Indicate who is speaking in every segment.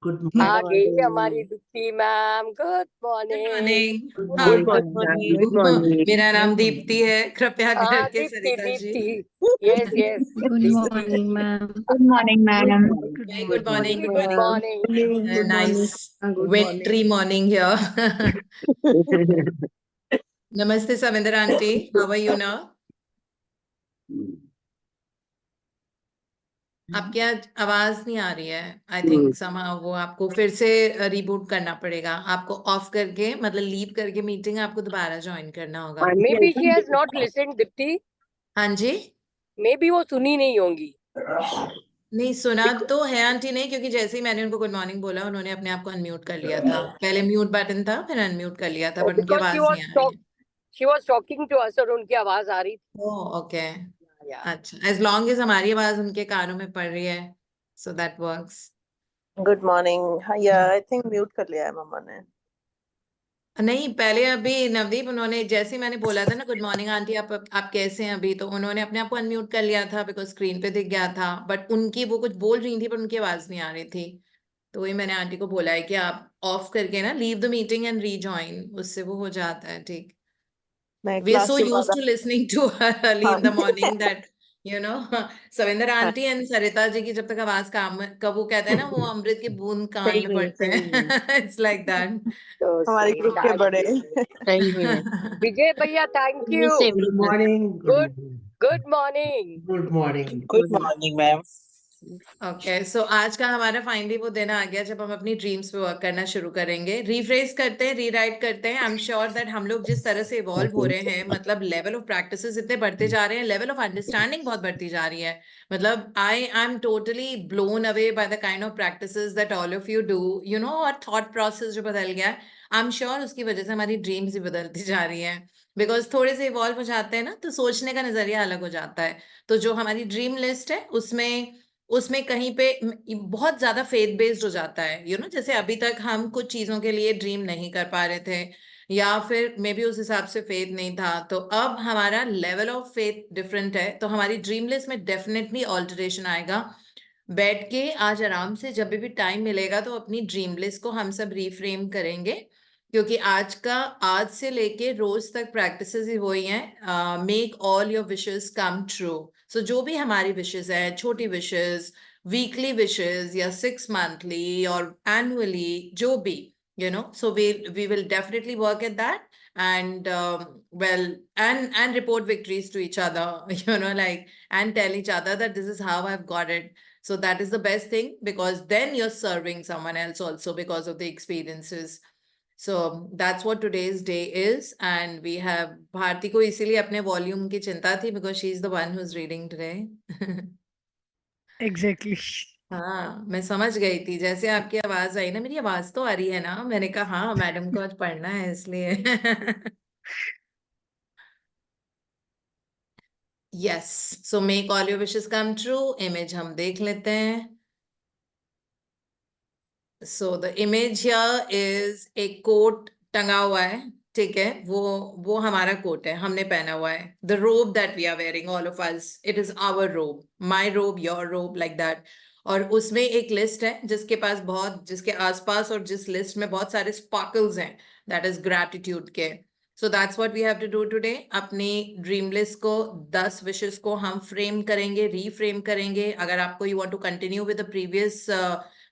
Speaker 1: Good
Speaker 2: आ गई
Speaker 1: morning.
Speaker 2: हमारी Deepti ma'am. Good morning.
Speaker 3: Good
Speaker 1: हाँ,
Speaker 3: मॉर्निंग।
Speaker 1: Good morning.
Speaker 3: मेरा नाम दीप्ति है, कृपया
Speaker 2: हाँ
Speaker 3: करके
Speaker 2: Deepti
Speaker 3: Sarita ji.
Speaker 2: Deepti yes yes
Speaker 4: Good
Speaker 2: Deepti.
Speaker 4: morning, ma'am.
Speaker 5: Good morning, ma'am.
Speaker 3: Very good morning, good
Speaker 2: good
Speaker 3: morning.
Speaker 2: Morning.
Speaker 3: Nice wintry morning here. Namaste Samindra auntie, how are you now? आपकी आज आवाज नहीं आ रही है। आई थिंक somehow वो आपको फिर से रिबूट करना पड़ेगा। आपको ऑफ करके मतलब लीव करके मीटिंग आपको दोबारा ज्वाइन करना होगा।
Speaker 2: May be she has not listened Deepti.
Speaker 3: हाँ जी,
Speaker 2: मे बी वो सुनी नहीं होंगी।
Speaker 3: नहीं सुना तो है आंटी ने, क्योंकि जैसे ही मैंने उनको गुड मॉर्निंग बोला उन्होंने अपने आप को अनम्यूट कर लिया था। पहले म्यूट बटन था, फिर अनम्यूट कर लिया था, बट उनकी
Speaker 2: बिकॉज
Speaker 3: आवाज नहीं आ रही है।
Speaker 2: She was talking to us और उनकी आवाज आ रही थी।
Speaker 3: ओह ओके,
Speaker 2: या
Speaker 3: अच्छा, एज लॉन्ग एज हमारी आवाज उनके कानों में पड़ रही है, so that works.
Speaker 6: Good morning. हाँ यार, आई थिंक म्यूट कर लिया है मम्मा ने।
Speaker 3: नहीं, पहले अभी नवदीप उन्होंने जैसे ही मैंने बोला था ना गुड मॉर्निंग आंटी आप कैसे हैं अभी, तो उन्होंने अपने आप को अनम्यूट कर लिया था बिकॉज स्क्रीन पे दिख गया था, बट उनकी वो कुछ बोल रही थी पर उनकी आवाज नहीं आ रही थी। तो वही मैंने आंटी को बोला है कि आप ऑफ करके ना leave the meeting and rejoin, उससे वो हो जाता है ठीक।
Speaker 6: मैं
Speaker 3: We are
Speaker 6: क्लास
Speaker 3: so
Speaker 6: के
Speaker 3: used
Speaker 6: बाद
Speaker 3: to listening to her early
Speaker 6: हाँ
Speaker 3: in the morning that you know Savinder
Speaker 6: हाँ,
Speaker 3: आंटी एंड सरिता जी की जब तक आवाज काम कब वो कहते हैं ना वो अमृत की बूंद कान में पड़ते हैं। It's like that.
Speaker 2: तो
Speaker 6: हमारे
Speaker 2: सही
Speaker 6: ग्रुप के बड़े।
Speaker 5: सही में
Speaker 2: विजय भैया thank you.
Speaker 1: Good morning.
Speaker 2: Good morning.
Speaker 1: Good morning.
Speaker 5: Good morning ma'am.
Speaker 3: Okay, so आज का हमारा फाइनली वो दिन आ गया जब हम अपनी ड्रीम्स पे वर्क करना शुरू करेंगे। रीफ्रेज करते हैं, रीराइट करते हैं। आई एम श्योर दैट हम लोग जिस तरह से इवॉल्व हो रहे हैं, मतलब लेवल ऑफ प्रैक्टिसेस इतने बढ़ते जा रहे हैं, लेवल ऑफ अंडरस्टैंडिंग बहुत बढ़ती जा रही है। मतलब I am totally blown away by the kind of practices that all of you do, you know, और थॉट प्रोसेस जो बदल गया है। आई एम श्योर उसकी वजह से हमारी ड्रीम्स भी बदलती जा रही है, बिकॉज थोड़े से इवॉल्व हो जाते हैं ना, तो सोचने का नजरिया अलग हो जाता है। तो जो हमारी ड्रीम लिस्ट है उसमें उसमें कहीं पे बहुत ज्यादा फेथ बेस्ड हो जाता है, यू नो, जैसे अभी तक हम कुछ चीजों के लिए ड्रीम नहीं कर पा रहे थे या फिर मे बी उस हिसाब से फेथ नहीं था, तो अब हमारा लेवल ऑफ फेथ डिफरेंट है, तो हमारी ड्रीम लिस्ट में डेफिनेटली ऑल्टरेशन आएगा। बैठ के आज आराम से जब भी टाइम मिलेगा तो अपनी ड्रीम लिस्ट को हम सब रीफ्रेम करेंगे, क्योंकि आज से लेके रोज तक प्रैक्टिसेस ही वही हैं। Make all your wishes come true. So जो भी हमारी विशेस है, छोटी विशेस, वीकली विशेस या 6 मंथली और एनुअली, जो भी, you know, so we will definitely work at that and well and report victories to each other, you know, like, and tell each other that this is how I've got it. So that is the best thing, because then you're serving someone else also because of the experiences. So that's what today's day is, and we have Bharti को इसीलिए अपने volume की चिंता थी because she is the one who's reading today.
Speaker 4: Exactly.
Speaker 3: हाँ, मैं समझ गई थी जैसे आपकी आवाज आई ना, मेरी आवाज तो आ रही है ना, मैंने कहा हाँ मैडम को आज पढ़ना है इसलिए। Yes, so make all your wishes come true. Image हम देख लेते हैं। So the image here is एक कोट टंगा हुआ है, ठीक है, वो हमारा कोट है, हमने पहना हुआ है। The robe that we are wearing all of us, it is our robe, my robe, your robe, like that. और उसमें एक लिस्ट है जिसके आसपास और जिस लिस्ट में बहुत सारे स्पार्कल्स हैं, दैट इज ग्रैटिट्यूड के। So that's what we have to do today. अपनी ड्रीम लिस्ट को 10 विशेस को हम फ्रेम करेंगे, रीफ्रेम करेंगे। अगर आपको you want to continue with the previous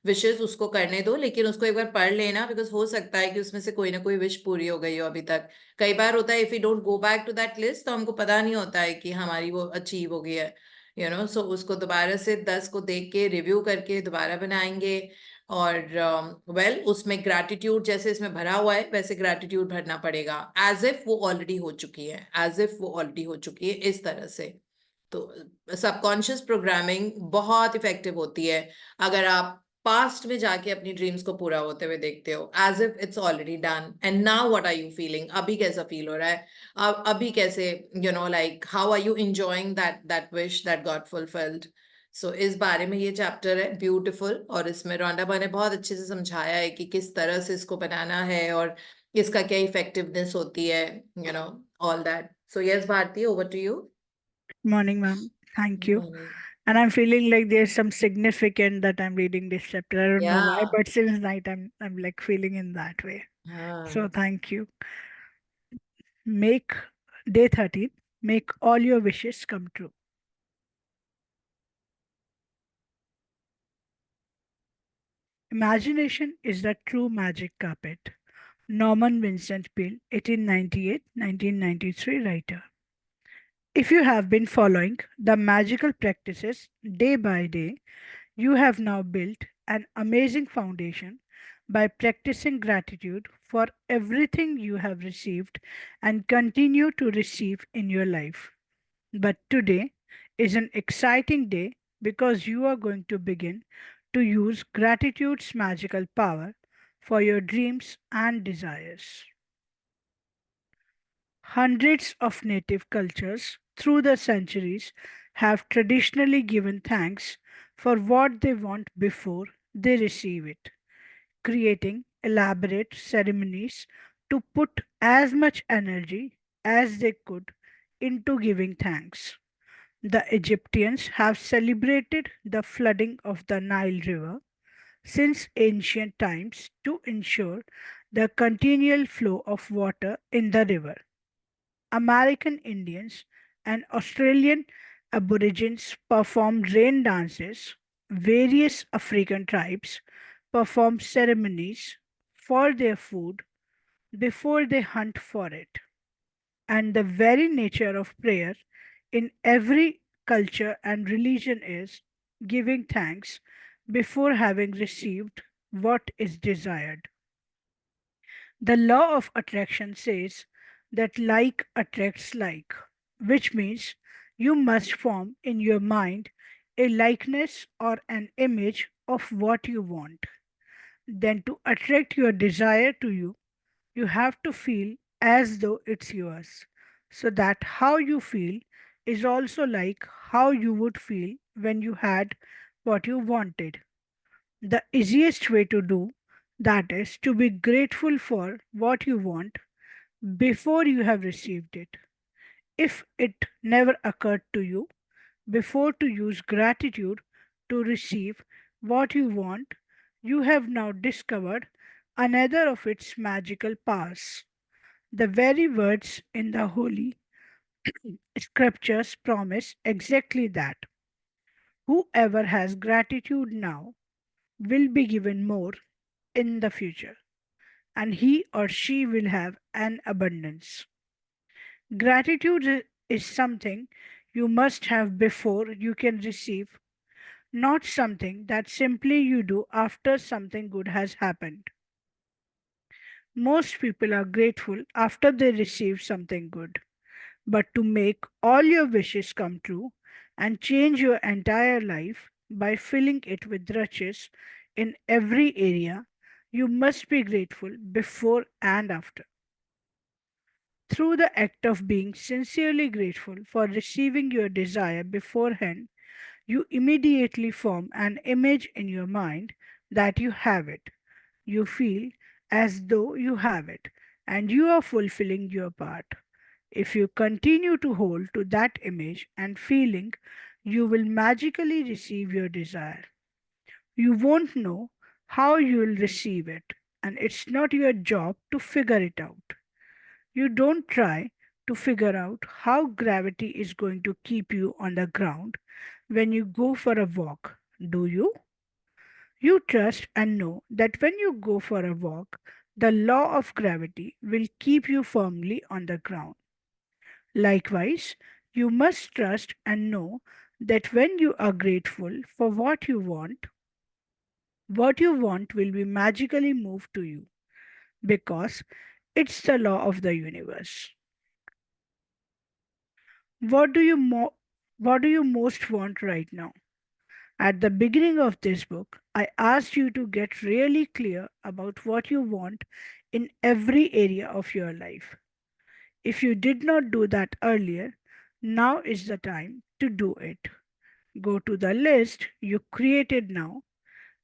Speaker 3: wishes उसको करने दो, लेकिन उसको एक बार पढ़ लेना, बिकॉज हो सकता है कि उसमें से कोई ना कोई विश पूरी हो गई हो अभी तक। कई बार होता है if you don't go back to that list तो हमको पता नहीं होता है कि हमारी वो अचीव हो गई है, यू नो। सो उसको दोबारा से 10 को देख के रिव्यू करके दोबारा बनाएंगे। और वेल उसमें ग्रैटिट्यूड जैसे इसमें भरा हुआ है वैसे ग्रैटिट्यूड भरना पड़ेगा, एज इफ वो ऑलरेडी हो चुकी है, एज इफ वो ऑलरेडी हो चुकी है, इस तरह से। तो सबकॉन्शियस प्रोग्रामिंग बहुत इफेक्टिव होती है अगर आप पास्ट में जाके अपनी ड्रीम्स को पूरा होते हुए देखते हो, as if it's already done and now what are you feeling, अभी कैसा फील हो रहा है, अभी कैसे, you know, like how are you enjoying that wish that got fulfilled. So इस बारे में ये चैप्टर है ब्यूटीफुल, और इसमें रोंडा ने बहुत अच्छे से समझाया है कि किस तरह से इसको बनाना है और इसका क्या इफेक्टिवनेस होती है, you know, all that. So yes Bharati, over to you.
Speaker 4: Morning, ma'am. Thank you.
Speaker 1: And I'm feeling like there's some significant that I'm reading this chapter. I don't know why,
Speaker 3: Yeah.
Speaker 1: but since night I'm like feeling in that way. So thank you. Make day 13, make all your wishes come true. Imagination is the true magic carpet. Norman Vincent Peale, 1898 1993 writer. If you have been following the magical practices day by day, you have now built an amazing foundation by practicing gratitude for everything you have received and continue to receive in your life. But today is an exciting day because you are going to begin to use gratitude's magical power for your dreams and desires. Hundreds of native cultures through the centuries have traditionally given thanks for what they want before they receive it, creating elaborate ceremonies to put as much energy as they could into giving thanks. The Egyptians have celebrated the flooding of the Nile River since ancient times to ensure the continual flow of water in the river. American Indians and Australian Aborigines perform rain dances. Various African tribes perform ceremonies for their food before they hunt for it. And the very nature of prayer in every culture and religion is giving thanks before having received what is desired. The law of attraction says that like attracts like, which means you must form in your mind a likeness or an image of what you want. Then, to attract your desire to you, you have to feel as though it's yours, so that how you feel is also like how you would feel when you had what you wanted. The easiest way to do that is to be grateful for what you want before you have received it. If it never occurred to you before to use gratitude to receive what you want, you have now discovered another of its magical powers. The very words in the Holy Scriptures promise exactly that. Whoever has gratitude now will be given more in the future, and he or she will have an abundance. Gratitude is something you must have before you can receive, not something that simply you do after something good has happened. Most people are grateful after they receive something good, but to make all your wishes come true and change your entire life by filling it with riches in every area, you must be grateful before and after. Through the act of being sincerely grateful for receiving your desire beforehand, you immediately form an image in your mind that you have it. You feel as though you have it, and you are fulfilling your part. If you continue to hold to that image and feeling, you will magically receive your desire. You won't know how you will receive it, and it's not your job to figure it out. You don't try to figure out how gravity is going to keep you on the ground when you go for a walk, do you? You trust and know that when you go for a walk, the law of gravity will keep you firmly on the ground. Likewise, you must trust and know that when you are grateful for what you want will be magically moved to you because it's the law of the universe. What do you what do you most want right now? At the beginning of this book, I asked you to get really clear about what you want in every area of your life. If you did not do that earlier, now is the time to do it. Go to the list you created now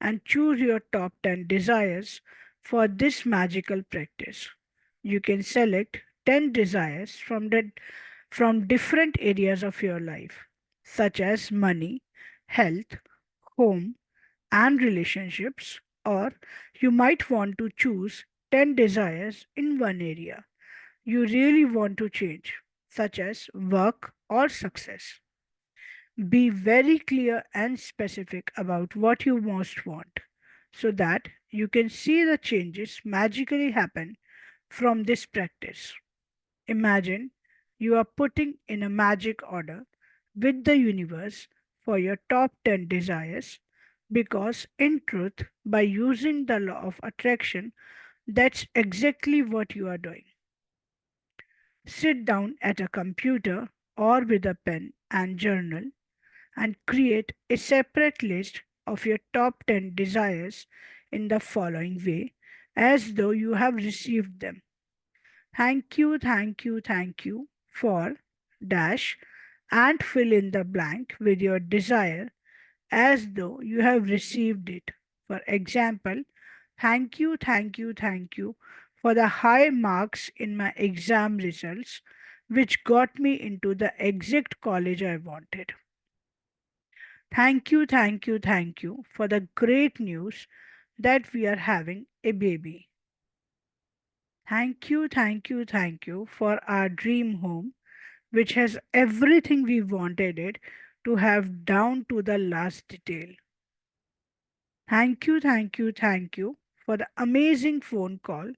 Speaker 1: and choose your top 10 desires for this magical practice. You can select 10 desires from different areas of your life, such as money, health, home, and relationships, or you might want to choose 10 desires in one area you really want to change, such as work or success. Be very clear and specific about what you most want so that you can see the changes magically happen from this practice. Imagine you are putting in a magic order with the universe for your top 10 desires because, in truth, by using the law of attraction, that's exactly what you are doing. Sit down at a computer or with a pen and journal and create a separate list of your top 10 desires in the following way, as though you have received them. Thank you for dash and fill in the blank with your desire as though you have received it. For example, thank you for the high marks in my exam results, which got me into the exact college I wanted. Thank you for the great news that we are having a baby. Thank you for our dream home, which has everything we wanted it to have down to the last detail. Thank you for the amazing phone call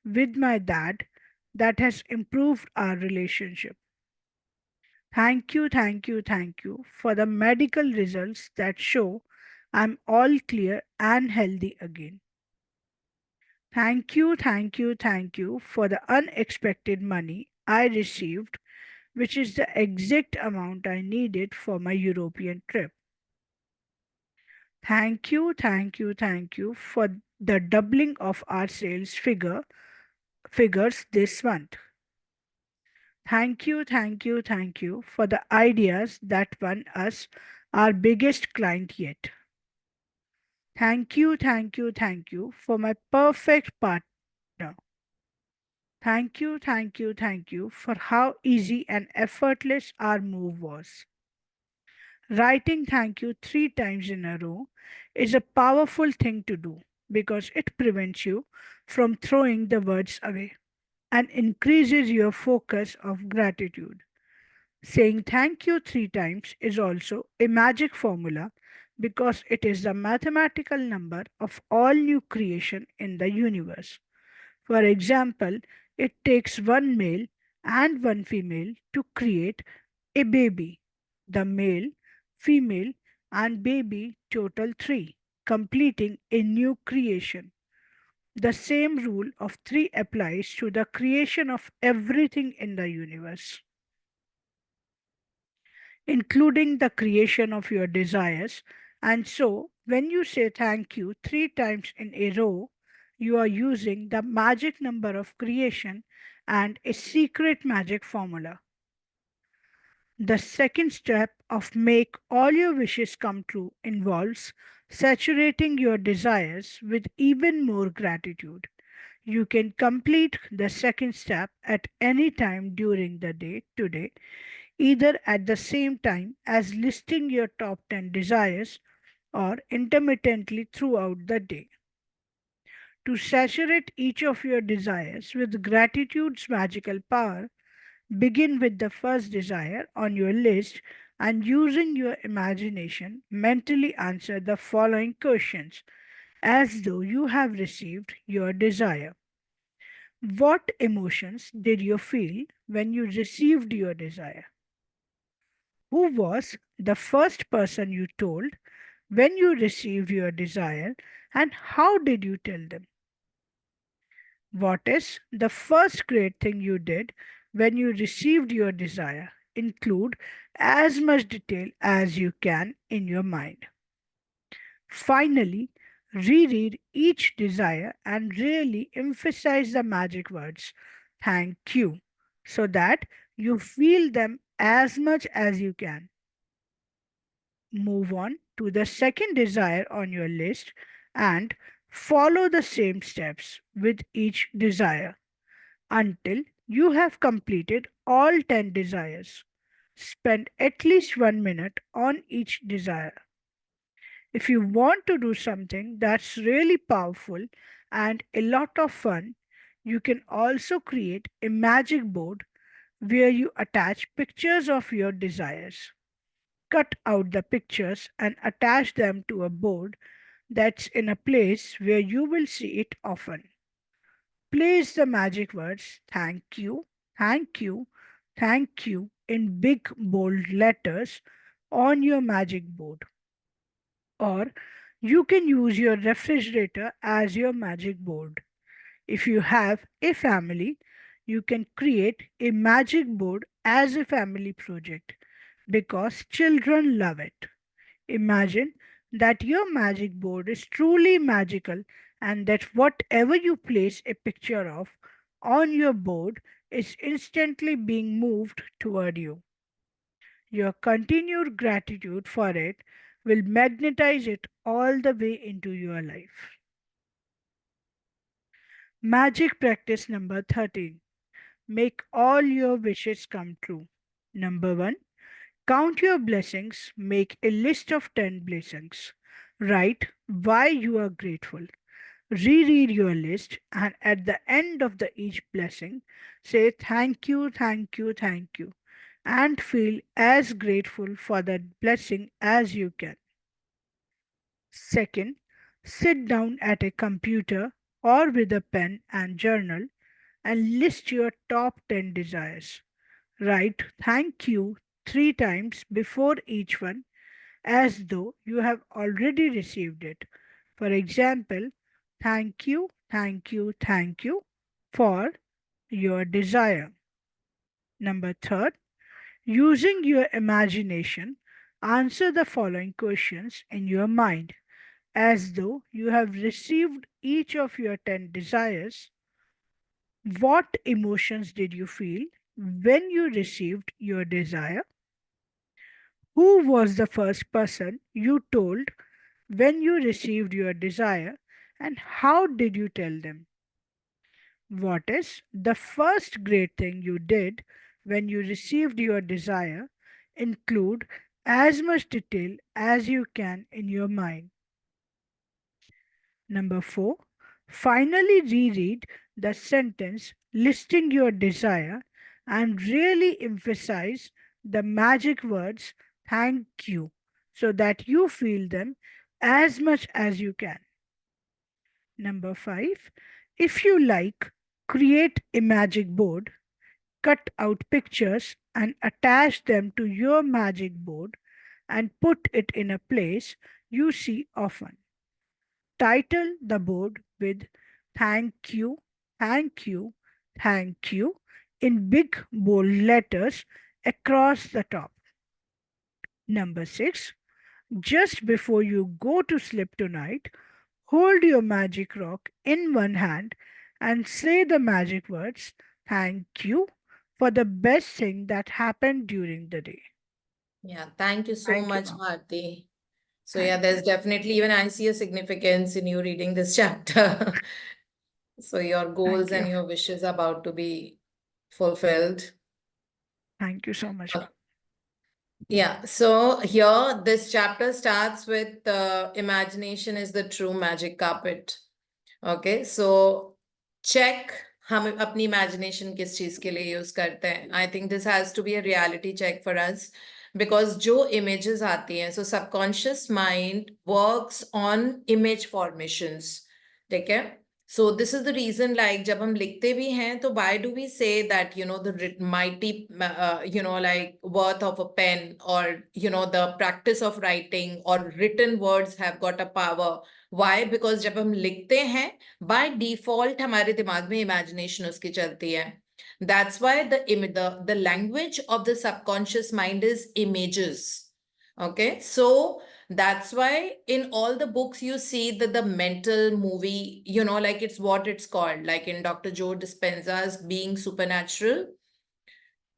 Speaker 1: with my dad that has improved our relationship. Thank you for the medical results that show I'm all clear and healthy again. Thank you for the unexpected money I received, which is the exact amount I needed for my European trip. Thank you for the doubling of our figures this month. Thank you for the ideas that won us our biggest client yet. Thank you for my perfect partner. Thank you for how easy and effortless our move was. Writing thank you 3 times in a row is a powerful thing to do because it prevents you from throwing the words away and increases your focus of gratitude. Saying thank you 3 times is also a magic formula because it is the mathematical number of all new creation in the universe. For example, it takes one male and one female to create a baby. The male, female, and baby total three, completing a new creation. The same rule of three applies to the creation of everything in the universe, including the creation of your desires. And so, when you say thank you 3 times in a row, you are using the magic number of creation and a secret magic formula. The second step of make all your wishes come true involves saturating your desires with even more gratitude. You can complete the second step at any time during the day today, either at the same time as listing your top 10 desires or intermittently throughout the day. To saturate each of your desires with gratitude's magical power, begin with the first desire on your list and using your imagination mentally answer the following questions as though you have received your desire. What emotions did you feel when you received your desire? Who was the first person you told when you received your desire, and how did you tell them? What is the first great thing you did when you received your desire? Include as much detail as you can in your mind. Finally, reread each desire and really emphasize the magic words thank you so that you feel them as much as you can. Move on to the second desire on your list and follow the same steps with each desire until you have completed all 10 desires. Spend at least 1 minute on each desire. If you want to do something that's really powerful and a lot of fun, you can also create a magic board where you attach pictures of your desires. Cut out the pictures and attach them to a board that's in a place where you will see it often. Place the magic words thank you, thank you in big bold letters on your magic board. Or you can use your refrigerator as your magic board. If you have a family, you can create a magic board as a family project because children love it. Imagine that your magic board is truly magical and that whatever you place a picture of on your board is instantly being moved toward you. Your continued gratitude for it will magnetize it all the way into your life. Magic practice number 13. Make all your wishes come true. Number 1. Count your blessings. Make a list of 10 blessings. Write why you are grateful. Reread your list and at the end of each blessing, say thank you, thank you, thank you, and feel as grateful for that blessing as you can. Second, sit down at a computer or with a pen and journal and list your top 10 desires. Write thank you 3 times before each one as though you have already received it. For example, thank you, thank you for your desire. Number third, using your imagination, answer the following questions in your mind as though you have received each of your 10 desires. What emotions did you feel when you received your desire? Who was the first person you told when you received your desire and how did you tell them? What is the first great thing you did when you received your desire? Include as much detail as you can in your mind. Number 4. Finally reread the sentence listing your desire and really emphasize the magic words thank you so that you feel them as much as you can. Number 5. If you like, create a magic board, cut out pictures and attach them to your magic board and put it in a place you see often. Title the board with thank you, thank you, thank you in big bold letters across the top. Number 6. Just before you go to sleep tonight, hold your magic rock in one hand and say the magic words thank you for the best thing that happened during the day.
Speaker 3: Yeah, thank you so
Speaker 1: Thank you,
Speaker 3: much,
Speaker 1: ma'am.
Speaker 3: Bharti. So yeah,
Speaker 1: Thank
Speaker 3: there's
Speaker 1: you.
Speaker 3: definitely even I see a significance in you reading this chapter. So your goals
Speaker 1: Thank you.
Speaker 3: and your wishes are about to be fulfilled.
Speaker 1: Thank you so much, ma'am.
Speaker 3: Yeah, so here this chapter starts with imagination is the true magic carpet. Okay, so check हम अपनी imagination किस चीज के लिए use करते हैं. I think this has to be a reality check for us because जो images आती हैं, so subconscious mind works on image formations. ठीक है? So this is the reason like जब हम लिखते भी हैं तो why do we say that the mighty like worth of a pen or the practice of writing or written words have got a power. Why? Because जब हम लिखते हैं by default हमारे दिमाग में imagination उसकी चलती है. That's why the language of the subconscious mind is images. Okay, so that's why in all the books you see that the mental movie, like it's what it's called, like in Dr. Joe Dispenza's Being Supernatural.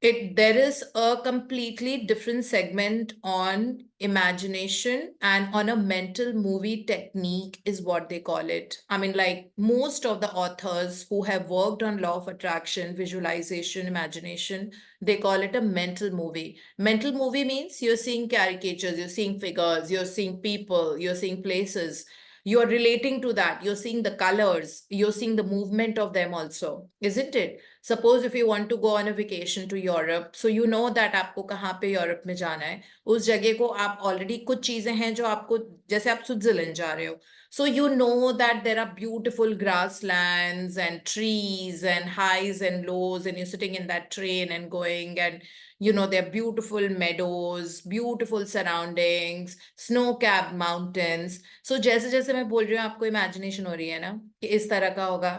Speaker 3: there is a completely different segment on imagination and on a mental movie technique is what they call it. I mean, like most of the authors who have worked on law of attraction, visualization, imagination, they call it a mental movie. Mental movie means you're seeing caricatures, you're seeing figures, you're seeing people, you're seeing places. You're relating to that. You're seeing the colors, you're seeing the movement of them also, isn't it? Suppose if you want to go on a vacation to Europe, so you know that आपको कहाँ पे Europe में जाना है, उस जगह को आप ऑलरेडी कुछ चीजें हैं जो आपको, जैसे आप स्विट्जरलैंड जा रहे हो, so you know that there are beautiful grasslands and trees and highs and lows, and you're sitting in that train and going, and you know there are beautiful meadows, beautiful surroundings, snow-capped mountains. So जैसे जैसे मैं बोल रही हूँ आपको imagination हो रही है ना कि इस तरह का होगा.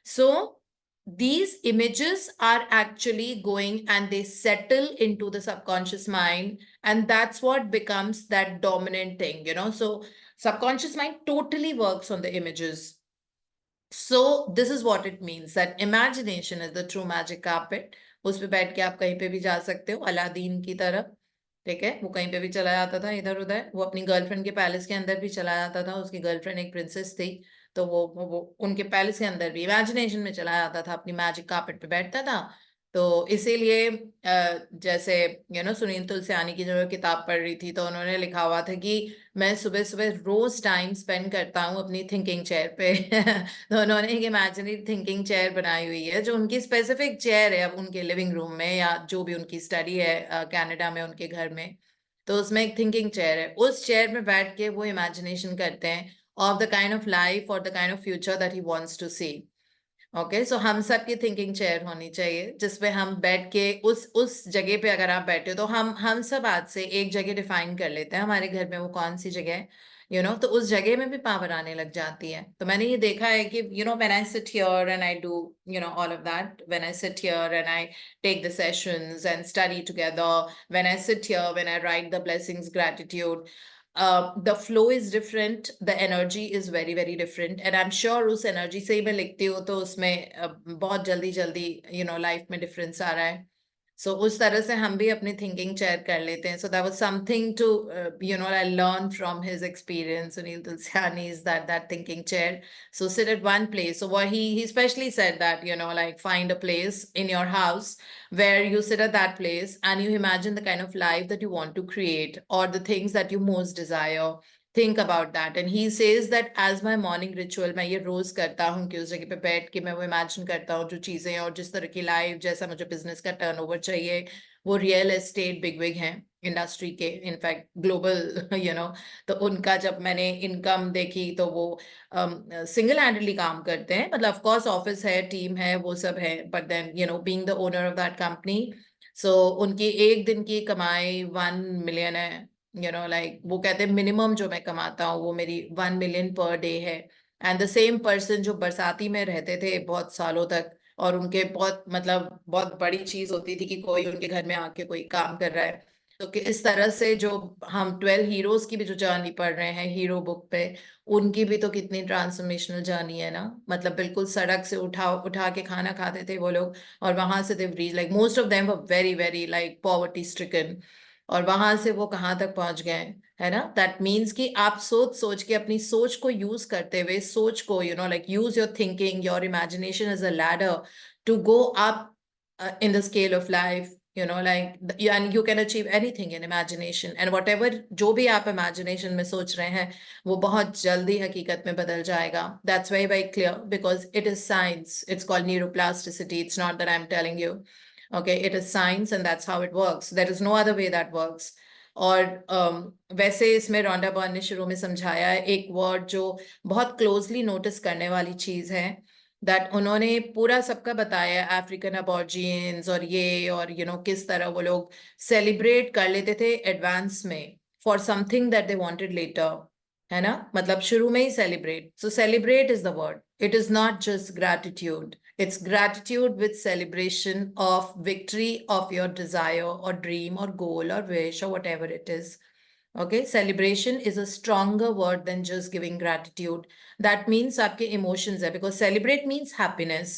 Speaker 3: So these images are actually going and they settle into the subconscious mind, and that's what becomes that dominant thing, you know. So subconscious mind totally works on the images. So this is what it means, that imagination is the true magic carpet. उस पे बैठ के आप कहीं पे भी जा सकते हो, अलादीन की तरह. ठीक है, वो कहीं पे भी चला जाता था इधर उधर, वो अपनी गर्लफ्रेंड के पैलेस के अंदर भी चला जाता था. उसकी गर्लफ्रेंड एक प्रिंसेस थी, तो वो उनके पैलेस के अंदर भी इमेजिनेशन में चला जाता था, अपनी मैजिक कार्पेट पे बैठता था. तो इसीलिए जैसे सुनील तुलसियानी की जो मैं किताब पढ़ रही थी, तो उन्होंने लिखा हुआ था कि मैं सुबह सुबह रोज टाइम स्पेंड करता हूँ अपनी थिंकिंग चेयर पे. तो उन्होंने एक इमेजिनरी थिंकिंग चेयर बनाई हुई है, जो उनकी स्पेसिफिक चेयर है अब उनके लिविंग रूम में, या जो भी उनकी स्टडी है कनाडा में उनके घर में. तो उसमें एक थिंकिंग चेयर है, उस चेयर में बैठ के वो इमेजिनेशन करते हैं of the kind of life और the kind of future that he wants to see. Okay, so हम सब की थिंकिंग चेयर होनी चाहिए जिसपे हम बैठ के उस जगह पे अगर आप बैठे हो, तो हम सब आज से एक जगह डिफाइन कर लेते हैं हमारे घर में वो कौन सी जगह है, तो उस जगह में भी पावर आने लग जाती है. तो मैंने ये देखा है कि when I sit here and I do all of that, when I sit here and I take the sessions and study together, when I sit here, when I write the blessings, gratitude, the flow is different, the energy is very very different, and I'm sure उस energy से ही मैं लिखती हूँ, तो उसमें बहुत जल्दी जल्दी लाइफ में डिफरेंस आ रहा है. So उस तरह से हम भी अपनी थिंकिंग चेयर कर लेते हैं. So that was something to I learned from his experience, Sunil Tulsiani, is that thinking chair. So sit at one place. So what he especially said that like find a place in your house where you sit at that place and you imagine the kind of life that you want to create or the things that you most desire. Think about that. And he says that as my morning ritual, मैं ये रोज करता हूँ कि उस जगह पे बैठ के मैं वो इमेजिन करता हूँ जो चीजें और जिस तरह की लाइफ, जैसा मुझे बिजनेस का टर्नओवर चाहिए, वो रियल एस्टेट बिग हैं इंडस्ट्री के, इनफैक्ट ग्लोबल, तो उनका जब मैंने इनकम देखी तो वो सिंगल हैंडली काम करते हैं. मतलब ऑफ कोर्स ऑफिस है, टीम है, वो सब है, but then being the owner of that company, so उनकी एक दिन की कमाई 1 मिलियन है. लाइक वो कहते हैं मिनिमम जो मैं कमाता हूँ वो मेरी 1 मिलियन पर डे है. एंड द सेम पर्सन जो बरसाती में रहते थे बहुत सालों तक, और उनके बहुत मतलब बहुत बड़ी चीज होती थी कि कोई उनके घर में आके कोई काम कर रहा है. तो कि इस तरह से जो हम 12 हीरोज की भी जो जर्नी पढ़ रहे हैं हीरो बुक पे, उनकी भी तो कितनी ट्रांसफॉर्मेशनल जर्नी है ना. मतलब बिल्कुल सड़क से उठा उठा के खाना खाते थे वो लोग, और वहां से they reach, like most of them were very very like poverty stricken, और वहां से वो कहाँ तक पहुंच गए, है ना. दैट मीन्स कि आप सोच सोच के अपनी सोच को यूज करते हुए, सोच को like use your thinking, your imagination as a ladder to go up in the scale of life, like and you can achieve anything in imagination, and whatever जो भी आप imagination में सोच रहे हैं वो बहुत जल्दी हकीकत में बदल जाएगा. That's very very clear because it is science. It's called neuroplasticity. It's not that I'm telling you. Okay, it is science and that's how it works. There is no other way that works. और वैसे इसमें Rhonda Byrne ने शुरू में समझाया है एक word जो बहुत क्लोजली नोटिस करने वाली चीज है, दैट उन्होंने पूरा सबका बताया, अफ्रीकन अबॉर्जियंस और ये, और किस तरह वो लोग सेलिब्रेट कर लेते थे एडवांस में for something that they wanted later, है ना. मतलब शुरू में ही celebrate. So celebrate is the word. It is not just gratitude, it's gratitude with celebration of victory of your desire or dream or goal or wish or whatever it is. Okay, celebration is a stronger word than just giving gratitude. That means आपके emotions है, because celebrate means happiness.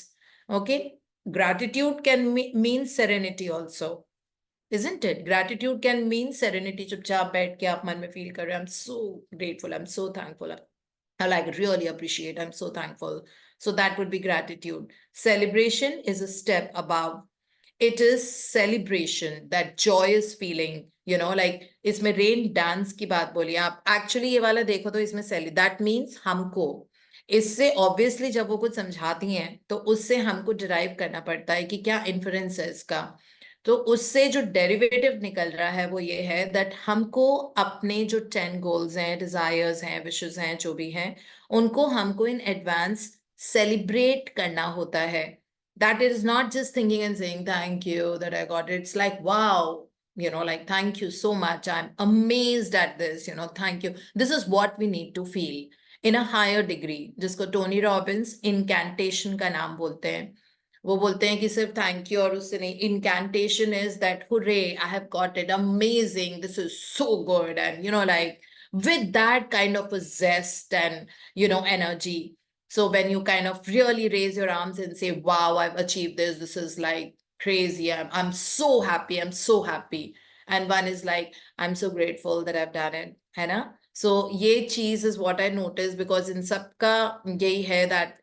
Speaker 3: Okay, Gratitude can mean serenity also, isn't it? Gratitude can mean serenity. चुपचाप बैठ के आप मन में feel कर रहे हैं, I'm so grateful, I'm so thankful, I like really appreciate, I'm so thankful. So that would be gratitude. Celebration is a step above. It is celebration, that joyous feeling, you know, like इसमें rain dance की बात बोली आप, actually ये वाला देखो तो इसमें दैट मीन्स हमको इससे ऑब्वियसली जब वो कुछ समझाती हैं तो उससे हमको डिराइव करना पड़ता है कि क्या इन्फ्लुएंस है इसका। तो उससे जो डेरिवेटिव निकल रहा है वो ये है दैट हमको अपने जो 10 गोल्स हैं, डिजायर्स हैं, विशेस हैं, जो भी हैं, उनको हमको इन एडवांस सेलिब्रेट करना होता है। That is not just thinking and saying thank you that I got it. It's like, wow, you know, like, thank you so much. I'm amazed at this, you know, thank you. This is what we need to feel in a higher degree, जिसको Tony Robbins incantation का नाम बोलते हैं। वो बोलते हैं कि सिर्फ थैंक यू और उससे नहीं, incantation is that hooray, I have got it, amazing, this is so good, and you know, like with that kind of a zest and you know energy. So when you kind of really raise your arms and say, wow, I've achieved this, this is like crazy, I'm so happy, I'm so happy. And one is like, I'm so grateful that I've done it, है ना? So ये चीज is what I noticed, because in सबका यही है that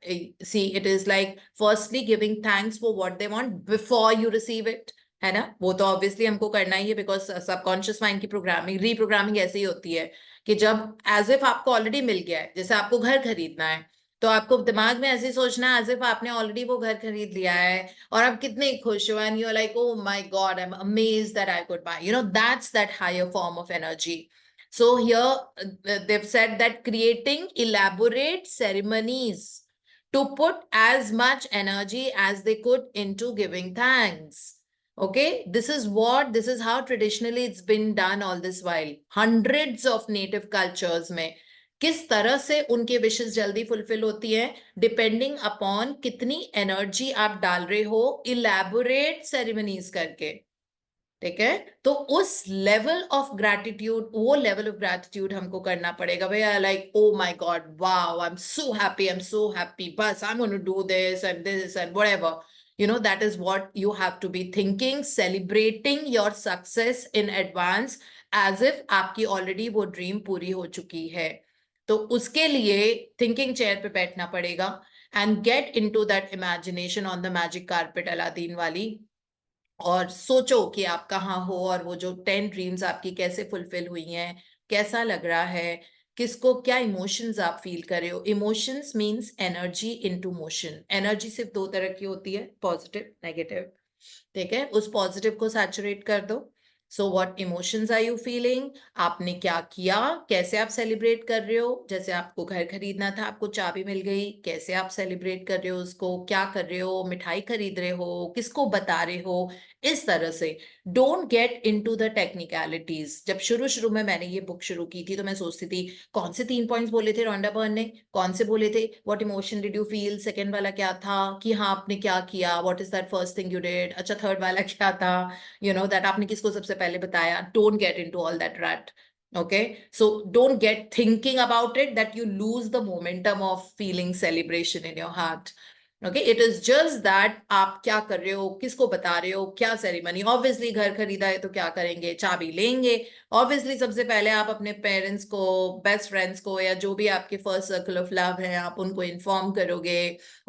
Speaker 3: see, it is like firstly giving thanks for what they want before you receive it, है ना? वो तो obviously हमको करना ही है, because subconscious mind की programming, reprogramming ऐसे ही होती है कि जब as if आपको already मिल गया है, जैसे आपको घर खरीदना है तो आपको दिमाग में ऐसे सोचना है एज इफ आपने ऑलरेडी वो घर खरीद लिया है और आप कितने खुश हो, and you are like, oh my god, I am amazed that I could buy, you know, that's that higher form of energy. So here they've said that creating elaborate ceremonies to put as much energy as they could into giving thanks. Okay, this is how traditionally it's been done all this while. Hundreds of native cultures में किस तरह से उनके wishes जल्दी fulfil होती है, depending upon कितनी energy आप डाल रहे हो इलेबोरेट सेरेमनीज करके, ठीक है? तो उस लेवल ऑफ ग्रैटिट्यूड, वो लेवल ऑफ ग्रैटिट्यूड हमको करना पड़ेगा भैया, like oh my god, wow, I am so happy, I am so happy, बस I am going to do this and whatever, you know, that is what you have to be thinking, celebrating your success in advance as if आपकी already वो dream पूरी हो चुकी है। तो उसके लिए थिंकिंग चेयर पे बैठना पड़ेगा and get into that imagination on the magic carpet Aladdin वाली, और सोचो कि आप कहाँ हो और वो जो 10 ड्रीम्स आपकी कैसे फुलफिल हुई हैं, कैसा लग रहा है, किसको क्या इमोशंस आप फील कर रहे हो। Emotions means energy into motion. Energy सिर्फ दो तरह की होती है, पॉजिटिव, नेगेटिव, ठीक है? उस पॉजिटिव को सैचुरेट कर दो। So what emotions are you feeling, आपने क्या किया, कैसे आप सेलिब्रेट कर रहे हो, जैसे आपको घर खरीदना था, आपको चाबी मिल गई, कैसे आप सेलिब्रेट कर रहे हो उसको, क्या कर रहे हो, मिठाई खरीद रहे हो, किसको बता रहे हो, इस तरह से। Don't get into the technicalities. जब शुरू शुरू में मैंने ये बुक शुरू की थी तो मैं सोचती थी कौन से 3 पॉइंट्स बोले थे रॉन्डा बर्न ने, कौन से बोले थे, what emotion did you feel, second वाला क्या था कि हाँ आपने क्या किया, what is that first thing you did, अच्छा थर्ड वाला क्या था, यू नो, दैट आपने किसको सबसे पहले बताया। Don't get into all that rat. Okay, so don't get thinking about it that you lose the momentum of feeling celebration in your heart. Okay, it is just that आप क्या कर रहे हो, किसको बता रहे हो, क्या सेरेमनी। ऑब्वियसली घर खरीदा है तो क्या करेंगे, चाबी लेंगे। ऑब्वियसली सबसे पहले आप अपने पेरेंट्स को, बेस्ट फ्रेंड्स को, या जो भी आपके फर्स्ट सर्कल ऑफ लव है, आप उनको इन्फॉर्म करोगे।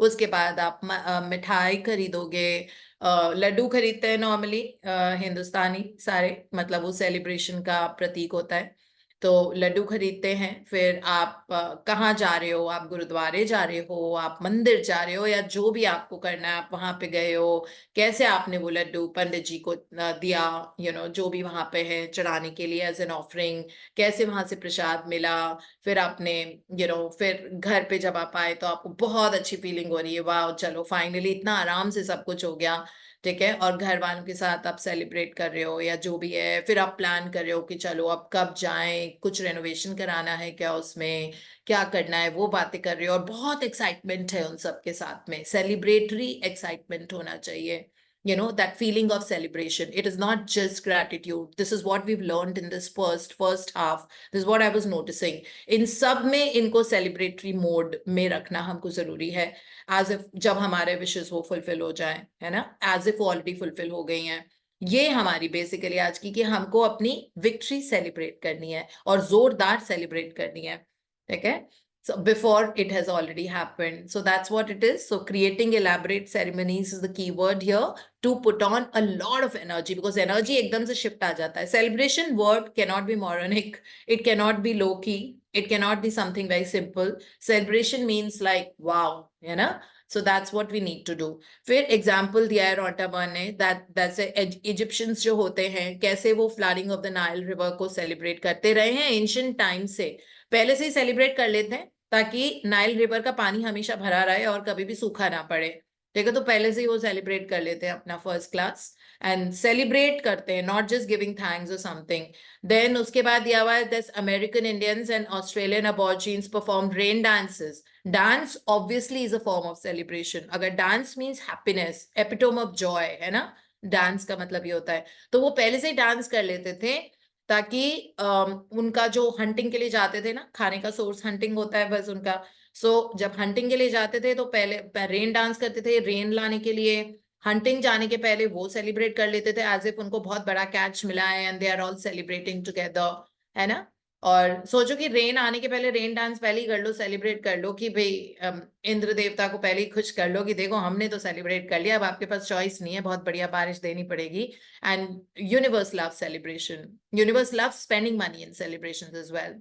Speaker 3: उसके बाद आप मिठाई खरीदोगे, लड्डू खरीदते हैं नॉर्मली हिंदुस्तानी सारे, मतलब वो सेलिब्रेशन का प्रतीक होता है, तो लड्डू खरीदते हैं। फिर आप कहाँ जा रहे हो, आप गुरुद्वारे जा रहे हो, आप मंदिर जा रहे हो, या जो भी आपको करना है, आप वहां पे गए हो, कैसे आपने वो लड्डू पंडित जी को दिया, यू नो, जो भी वहां पे है चढ़ाने के लिए एज एन ऑफरिंग, कैसे वहां से प्रसाद मिला। फिर आपने, यू नो, फिर घर पे जब आप आए तो आपको बहुत अच्छी फीलिंग हो रही है, वाह चलो फाइनली इतना आराम से सब कुछ हो गया, ठीक है? और घर वालों के साथ आप सेलिब्रेट कर रहे हो या जो भी है। फिर आप प्लान कर रहे हो कि चलो अब कब जाएं, कुछ रेनोवेशन कराना है क्या, उसमें क्या करना है, वो बातें कर रहे हो, और बहुत एक्साइटमेंट है उन सब के साथ में, सेलिब्रेटरी एक्साइटमेंट होना चाहिए, you know, that feeling of celebration. It is not just gratitude. This is what we've learned in this first half. This is what I was noticing. In सब में इनको celebratory mode में रखना हमको जरूरी है, as if जब हमारे wishes वो fulfill हो जाए, है ना, as if वो already fulfill हो गई हैं. ये हमारी बेसिकली आज की कि हमको अपनी विक्ट्री सेलिब्रेट करनी है और जोरदार सेलिब्रेट करनी है, ठीक है. So before it has already happened. So that's what it is. So creating elaborate ceremonies is the key word here, to put on a lot of energy, because energy एकदम से shift आ जाता है. Celebration word cannot be moronic. It cannot be low key. It cannot be something very simple. Celebration means like wow, you know. So that's what we need to do. फिर example दिया है रॉन्टाबर्न ने, that's Egyptians जो होते हैं कैसे वो flooding of the Nile River को celebrate करते रहे हैं ancient time से, पहले से ही celebrate कर लेते हैं ताकि नाइल रिवर का पानी हमेशा भरा रहे और कभी भी सूखा ना पड़े, ठीक है. तो पहले से ही वो सेलिब्रेट कर लेते हैं अपना फर्स्ट क्लास एंड सेलिब्रेट करते हैं, नॉट जस्ट गिविंग थैंक्स और समथिंग. देन उसके बाद दिया हुआ है this American Indians and Australian aborigines perform rain dances. Dance obviously is a form of celebration. अगर dance means happiness, epitome of joy, है ना, डांस का मतलब ये होता है. तो वो पहले से ही डांस कर लेते थे ताकि उनका जो हंटिंग के लिए जाते थे ना, खाने का सोर्स हंटिंग होता है बस उनका. सो जब हंटिंग के लिए जाते थे तो पहले रेन डांस करते थे, रेन लाने के लिए. हंटिंग जाने के पहले वो सेलिब्रेट कर लेते थे एज इफ उनको बहुत बड़ा कैच मिला है and they are all celebrating together, है ना. और सोचो कि रेन आने के पहले रेन डांस पहले ही कर लो, सेलिब्रेट कर लो कि भाई इंद्र देवता को पहले ही खुश कर लो कि देखो हमने तो सेलिब्रेट कर लिया, अब आपके पास चॉइस नहीं है, बहुत बढ़िया बारिश देनी पड़ेगी. And universe loves celebration. Universe loves spending money in celebrations as well.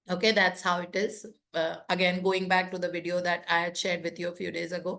Speaker 3: Okay, that's how it is. Again, going back to the video that I had shared with you a few days ago.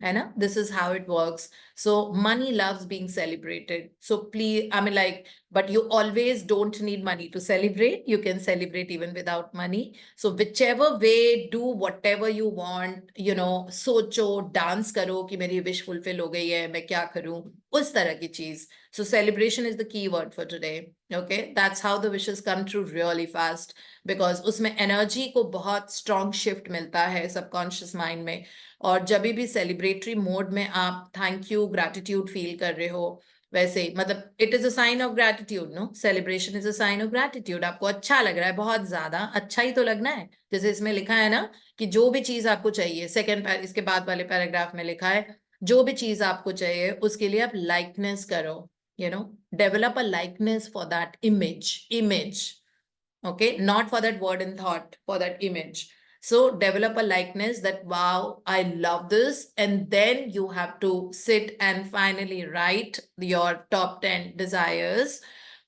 Speaker 3: And this is how it works. So money loves being celebrated. So please, I mean, like, but you always don't need money to celebrate. You can celebrate even without money. So whichever way, do whatever you want, you know, socho, dance karo कि मेरी wish fulfill हो गई है, मैं क्या करूं, उस तरह की चीज. So celebration is the key word for today. Okay, that's how the wishes come true really fast, because उसमें energy को बहुत strong shift मिलता है subconscious mind में. और जब भी सेलिब्रेटरी मोड में आप थैंक यू ग्रैटिट्यूड फील कर रहे हो, वैसे मतलब it is a sign of gratitude, no, celebration is a sign of gratitude. आपको अच्छा लग रहा है, बहुत ज्यादा अच्छा ही तो लगना है. जैसे इसमें लिखा है ना कि जो भी चीज आपको चाहिए, सेकेंड इसके बाद वाले पैराग्राफ में लिखा है जो भी चीज आपको चाहिए उसके लिए आप लाइकनेस करो, you know, develop a likeness for that image, okay, not for that word and thought, for that image. So develop a likeness that wow, I love this, and then you have to sit and finally write your top 10 desires.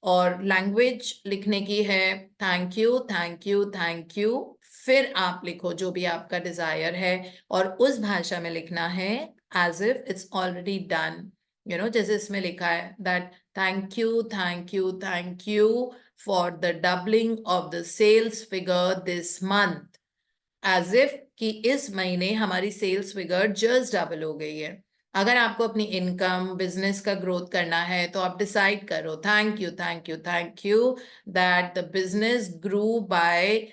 Speaker 3: और language लिखने की है thank you thank you thank you, फिर आप लिखो जो भी आपका डिजायर है और उस भाषा में लिखना है as if it's already done. You know, जैसे इसमें लिखा है that thank you, thank you, thank you for the doubling of the sales figure this month. As if कि इस महीने हमारी सेल्स फिगर जस्ट डबल हो गई है. अगर आपको अपनी इनकम बिजनेस का ग्रोथ करना है तो आप डिसाइड करो thank you thank you thank you that the business grew by,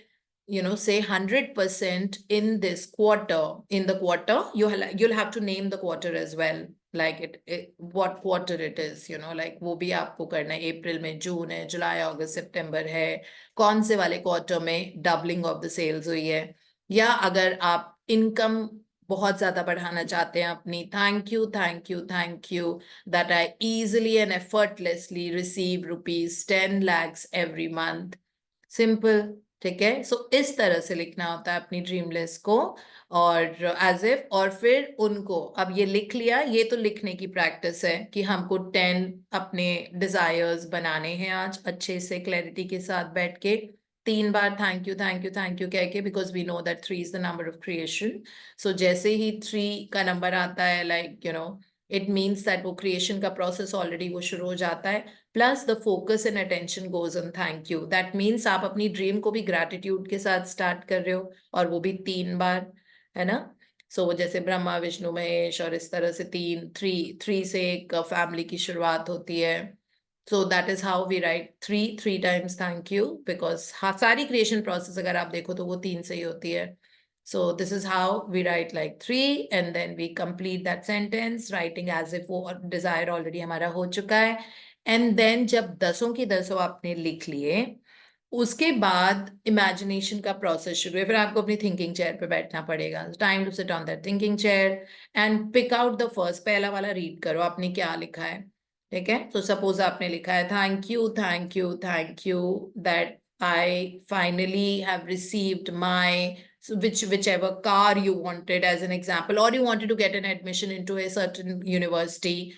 Speaker 3: you know, say 100% in this quarter. In the quarter you'll have to name the quarter as well, like what quarter it is, you know, like वो भी आपको करना है. अप्रैल में, जून है, जुलाई, अगस्त, सितंबर है, कौन से वाले क्वार्टर में डबलिंग ऑफ द सेल्स हुई है. या अगर आप इनकम बहुत ज्यादा बढ़ाना चाहते हैं अपनी, thank you thank you thank you that I easily and effortlessly receive rupees 10 lakhs every month. Simple, ठीक है. सो इस तरह से लिखना होता है अपनी ड्रीम लिस्ट को, और एज इफ, और फिर उनको अब ये लिख लिया, ये तो लिखने की प्रैक्टिस है कि हमको 10 अपने डिजायर्स बनाने हैं आज अच्छे से क्लैरिटी के साथ बैठ के 3 बार thank you thank you thank you कह के, because we know that 3 is the number of creation. So जैसे ही 3 का नंबर आता है, like you know, it means that वो क्रिएशन का प्रोसेस ऑलरेडी वो शुरू हो जाता है. Plus the focus and attention goes on thank you. That means आप अपनी ड्रीम को भी ग्रैटिट्यूड के साथ स्टार्ट कर रहे हो, और वो भी 3 बार, है ना. सो जैसे ब्रह्मा विष्णु महेश, और इस तरह से 3 से एक फैमिली की शुरुआत होती है. So that is how we write 3 times thank you, because हाँ, सारी क्रिएशन प्रोसेस अगर आप देखो तो वो 3 से ही होती है. So this is how we write like 3 and then we complete that sentence writing as if वो desire already हमारा हो चुका है. And then जब 10 की 10 आपने लिख लिए, उसके बाद इमेजिनेशन का प्रोसेस शुरू है. फिर आपको अपनी थिंकिंग चेयर पे बैठना पड़ेगा. Time to sit on that thinking chair and pick out the first. पहला वाला रीड करो आपने क्या लिखा है. ठीक है. तो सपोज आपने लिखा है thank you that I finally have received my whichever car you wanted as an example, or you wanted to get an admission into a certain university,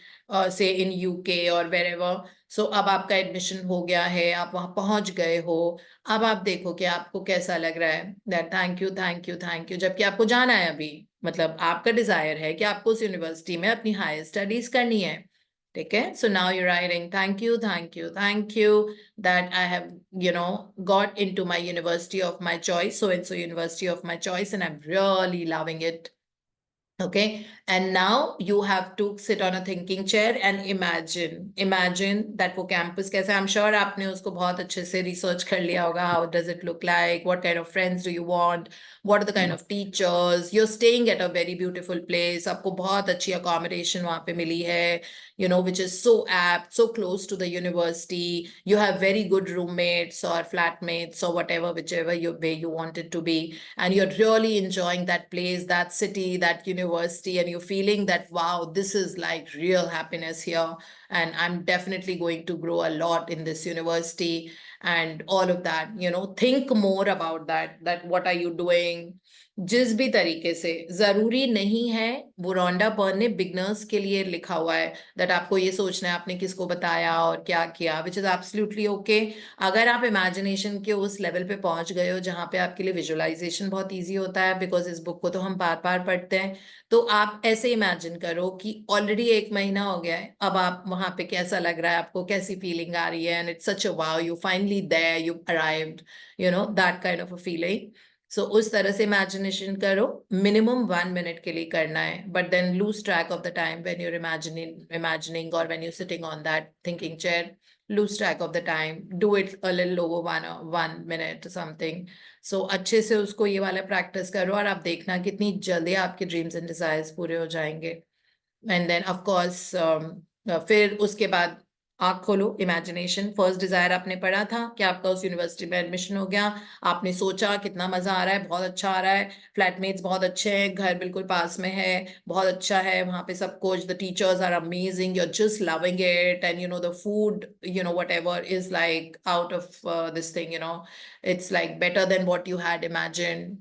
Speaker 3: say in UK or wherever. So अब आपका admission हो गया है, आप वहां पहुंच गए हो. अब आप देखो कि आपको कैसा लग रहा है. दैट थैंक यू जबकि आपको जाना है अभी. मतलब आपका डिजायर है कि आपको उस यूनिवर्सिटी में अपनी हायर स्टडीज करनी है. ठीक है. So now you're writing thank you that I have, got into my university of my choice, so and so university of my choice, and I'm really loving it. Okay. And now you have to sit on a thinking chair and imagine that वो campus कैसा है. I'm sure आपने उसको बहुत अच्छे से research कर लिया होगा. How does it look like? What kind of friends do you want? What are the kind of teachers? You're staying at a very beautiful place. आपको बहुत अच्छी accommodation वहाँ पे मिली है, which is so apt, so close to the university. You have very good roommates or flatmates or whatever, whichever way you want it to be. And you're really enjoying that place, that city, that university, and you're feeling that, wow, this is like real happiness here. And I'm definitely going to grow a lot in this university and all of that. Think more about that what are you doing. जिस भी तरीके से, जरूरी नहीं है. वो Rhonda Byrne ने beginners के लिए लिखा हुआ है दैट आपको ये सोचना है आपने किसको बताया और क्या किया, विच इज एब्सोल्युटली ओके. अगर आप इमेजिनेशन के उस लेवल पे पहुंच गए हो जहां पे आपके लिए विजुअलाइजेशन बहुत इजी होता है, बिकॉज इस बुक को तो हम बार बार पढ़ते हैं, तो आप ऐसे इमेजिन करो कि ऑलरेडी 1 महीना हो गया है. अब आप वहां पे कैसा लग रहा है, आपको कैसी फीलिंग आ रही है. And it's such a wow, you finally there, you arrived, that kind of a feeling. So उस तरह से इमेजिनेशन करो. मिनिमम 1 मिनट के लिए करना है, but then lose track of the time when you're imagining or when you're sitting on that thinking chair. Lose track of the time. Do it a little over 1 minute or something. So अच्छे से उसको ये वाला practice करो और आप देखना कितनी जल्दी आपके ड्रीम्स एंड डिजायर्स पूरे हो जाएंगे. एंड देन ऑफ कोर्स फिर उसके बाद आँख खोलो. इमेजिनेशन, फर्स्ट डिजायर आपने पढ़ा था कि आपका उस यूनिवर्सिटी में एडमिशन हो गया. आपने सोचा कितना मजा आ रहा है, बहुत अच्छा आ रहा है, फ्लैटमेट्स बहुत अच्छे हैं, घर बिल्कुल पास में है, बहुत अच्छा है वहां पे सब कुछ. The teachers are amazing, you're just loving it, and the food, whatever is like out of this thing, it's like better than what you had imagined.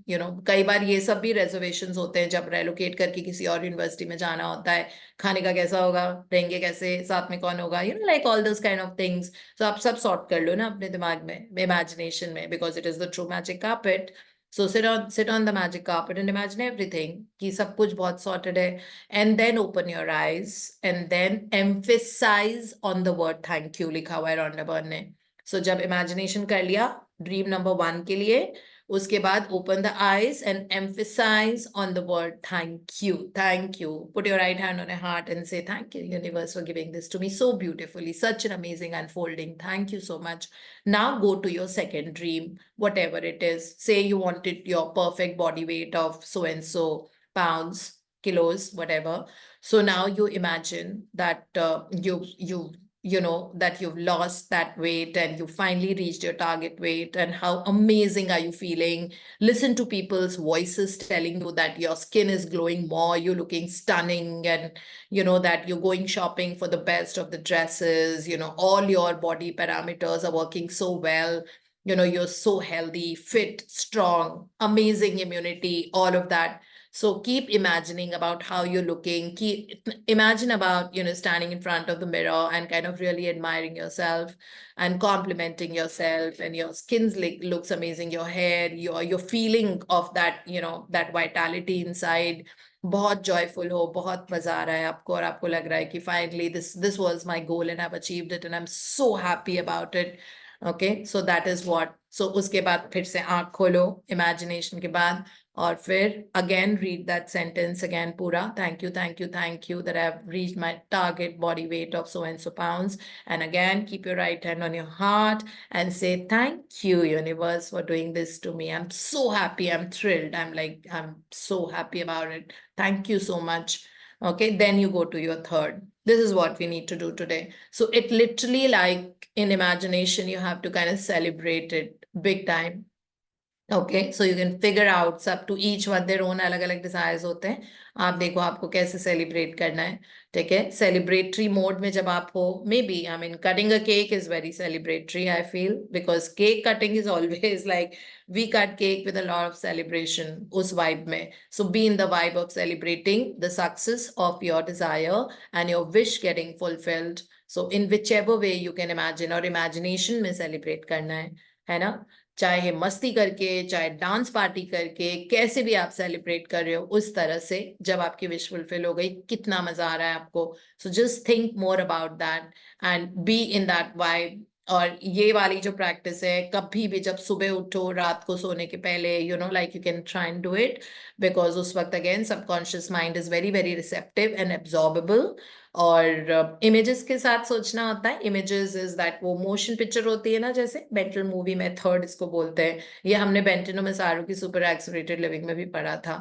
Speaker 3: कई बार ये सब भी reservations होते हैं जब relocate करके किसी और यूनिवर्सिटी में जाना होता है. खाने का कैसा होगा, रहेंगे कैसे, साथ में कौन होगा, like all those kind of things. So आप सब sort कर लो ना अपने दिमाग में, imagination में, because it is the true magic carpet. So sit on the magic carpet and imagine everything कि सब कुछ बहुत sorted है. And then open your eyes and then emphasize on the word thank you लिखा हुआ है Rhonda burn ने. So जब imagination कर लिया ड्रीम नंबर 1 के लिए, उसके बाद open the eyes and emphasize on the word thank you. Put your right hand on your heart and say thank you universe for giving this to me so beautifully, such an amazing unfolding, thank you so much. Now go to your second dream, whatever it is. Say you wanted your perfect body weight of so and so pounds, kilos, whatever. So now you imagine that that you've lost that weight and you finally reached your target weight, and how amazing are you feeling. Listen to people's voices telling you that your skin is glowing more, you're looking stunning, and that you're going shopping for the best of the dresses, all your body parameters are working so well. You're so healthy, fit, strong, amazing immunity, all of that. So keep imagining about how you're looking. Imagine about, standing in front of the mirror and kind of really admiring yourself and complimenting yourself, and your skin looks amazing, your hair, your feeling of that, that vitality inside. बहुत joyful हो, बहुत मजा आ रहा है आपको, और आपको लग रहा है कि finally this was my goal and I've achieved it and I'm so happy about it. Okay, so that is what. So उसके बाद फिर से आँख खोलो, imagination के बाद और फिर again read that sentence again पूरा, thank you that I have reached my target body weight of so and so pounds. And again, keep your right hand on your heart and say, thank you, universe, for doing this to me. I'm so happy, I'm thrilled, I'm so happy about it. Thank you so much. Okay, then you go to your third. This is what we need to do today. So it literally, like in imagination, you have to kind of celebrate it big time. Okay, so you can figure out, सब to each one their own अलग अलग desires होते हैं। आप देखो आपको कैसे celebrate करना है। ठीक है, सेलिब्रेटरी मोड में जब आप हो, maybe I mean cutting a cake is very celebratory, I feel, because cake cutting is always like we cut cake with a lot of celebration उस वाइब में। So be in the vibe of celebrating the success of your desire and your wish getting fulfilled. So in whichever way you can imagine, और imagination में celebrate करना है ना, चाहे मस्ती करके, चाहे डांस पार्टी करके, कैसे भी आप सेलिब्रेट कर रहे हो, उस तरह से जब आपकी विश फुलफिल हो गई, कितना मजा आ रहा है आपको। So just think more about that and be in that vibe. और ये वाली जो प्रैक्टिस है, कभी भी जब सुबह उठो, रात को सोने के पहले, you know, like you can try and do it, because उस वक्त again subconscious mind is very very receptive and absorbable. और इमेजेस के साथ सोचना होता है। इमेजेस इज दैट वो मोशन पिक्चर होती है ना, जैसे मेंटल मूवी मेथड इसको बोलते हैं। ये हमने बेंटेनो मसारो की सुपर एक्सलरेटेड लिविंग में भी पढ़ा था,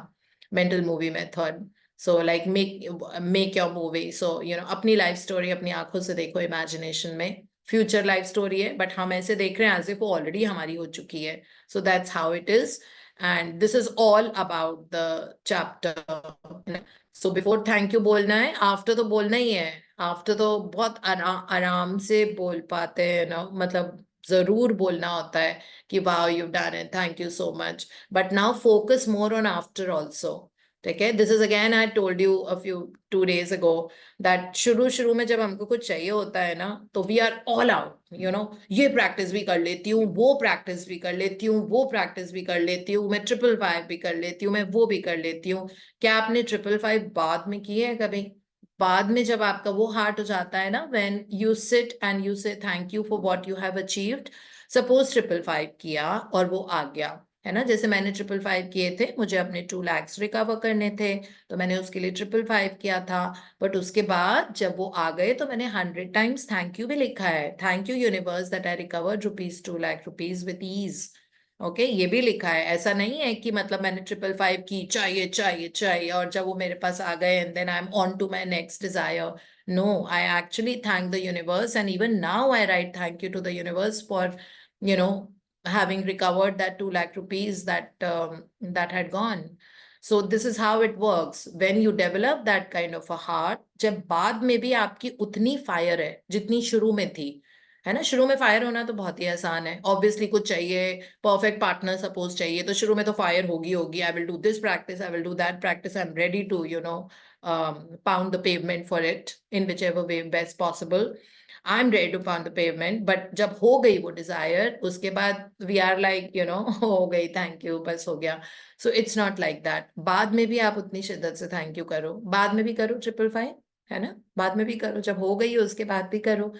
Speaker 3: mental movie method. So like make your movie. So you know, अपनी लाइफ स्टोरी अपनी आंखों से देखो इमेजिनेशन में। फ्यूचर लाइफ स्टोरी है, बट हम ऐसे देख रहे हैं एज इफ वो ऑलरेडी हमारी हो चुकी है। So that's how it is, and this is all about the chapter. So before thank you बोलना है, आफ्टर तो बोलना ही है। आफ्टर तो बहुत आराम से बोल पाते हैं ना, मतलब जरूर बोलना होता है कि wow you done it, thank you so much, but now focus more on after also. ठीक है, this is again I told you a few 2 days ago that शुरू शुरू में जब हमको कुछ चाहिए होता है ना, तो we are all out, you know, ये प्रैक्टिस भी कर लेती हूँ, वो प्रैक्टिस भी कर लेती हूँ, वो प्रैक्टिस भी कर लेती हूँ, मैं 555 भी कर लेती हूँ, मैं वो भी कर लेती हूँ। क्या आपने 555 बाद में किए है कभी? बाद में जब आपका वो हार्ट हो जाता है ना, when you sit and you say thank you for what you have achieved. Suppose 555 किया और वो आ गया, है ना, जैसे मैंने 555 किए थे, मुझे अपने 2 lakhs रिकवर करने थे, तो मैंने उसके लिए 555 किया था। बट उसके बाद जब वो आ गए तो मैंने 100 times थैंक यू भी लिखा है। Thank you universe that I recovered ₹2 lakh with ease. Okay, ये भी लिखा है। ऐसा नहीं है कि मतलब मैंने 555 की, चाहिए चाहिए चाहिए, और जब वो मेरे पास आ गए and then I am on to my next desire. No, I actually thank the universe, and even now I write thank you to the universe for, you know, having recovered that ₹2 lakh that had gone. So this is how it works when you develop that kind of a heart। जब बाद में भी आपकी उतनी fire है जितनी शुरू में थी, है ना। शुरू में फायर होना तो बहुत ही आसान है, ऑब्वियसली कुछ चाहिए, परफेक्ट पार्टनर सपोज चाहिए, तो शुरू में तो फायर होगी होगी, I will do this practice, I will do that practice, I am ready to, you know, pound the pavement for it in whichever way best possible। I am ready to pound the pavement. But जब हो गई वो desire, उसके बाद we are like, you know, हो गई, thank you, बस हो गया। So it's not like that. बाद में भी आप उतनी शिद्दत से थैंक यू करो, बाद में भी करो 555, है ना, बाद में भी करो, जब हो गई उसके बाद भी करो।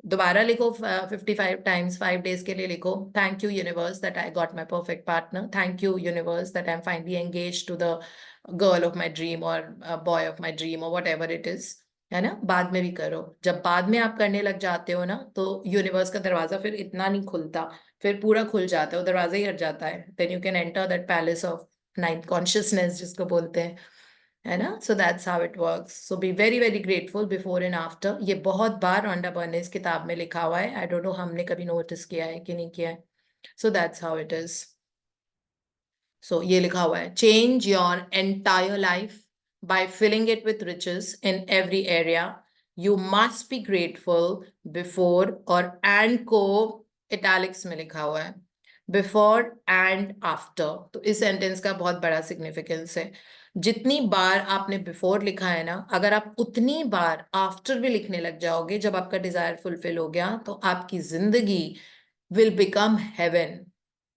Speaker 3: दोबारा लिखो 55 times, 5 days के लिए लिखो, thank you universe that I got my perfect partner, thank you universe that I am finally engage to the girl of my dream और बॉय ऑफ माई ड्रीम और वट एवर इट इज, है ना। बाद में भी करो। जब बाद में आप करने लग जाते हो ना, तो यूनिवर्स का दरवाजा फिर इतना नहीं खुलता, फिर पूरा खुल जाता है, वो दरवाजा ही हट जाता है। Then you can enter that palace of ninth consciousness जिसको बोलते हैं, है ना। So that's how it works. So be very very grateful before and after. ये बहुत बार रॉन्डा बर्नेस किताब में लिखा हुआ है, आई डोंट नो हमने कभी नोटिस किया है कि नहीं किया है। So that's how it is. So ये लिखा हुआ है, change your entire life by filling it with riches in every area। You must be grateful before, और and को italics में लिखा हुआ है, before and after। तो इस सेंटेंस का बहुत बड़ा सिग्निफिकेंस है। जितनी बार आपने बिफोर लिखा है ना, अगर आप उतनी बार आफ्टर भी लिखने लग जाओगे, जब आपका डिजायर फुलफिल हो गया, तो आपकी जिंदगी will become heaven।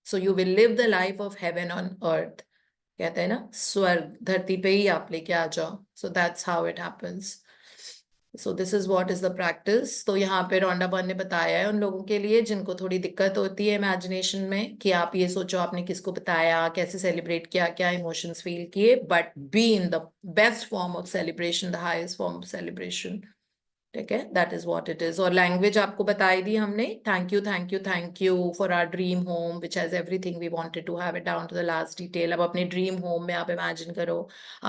Speaker 3: So you will live the life of heaven on earth। कहते हैं ना, स्वर्ग धरती पे ही आप लेके आ जाओ। सो that's how it happens. So this is what is the practice. तो यहाँ पे रोंडा बन ने बताया है उन लोगों के लिए जिनको थोड़ी दिक्कत होती है इमेजिनेशन में, कि आप ये सोचो आपने किसको बताया, कैसे सेलिब्रेट किया, क्या इमोशंस फील किए, but be in the best form of celebration, the highest form of celebration. ठीक है, that is what it is. और लैंग्वेज आपको बताई दी हमने, thank you thank you thank you for our dream home which has everything we wanted to have it down to the last detail. अब अपने dream home में आप imagine करो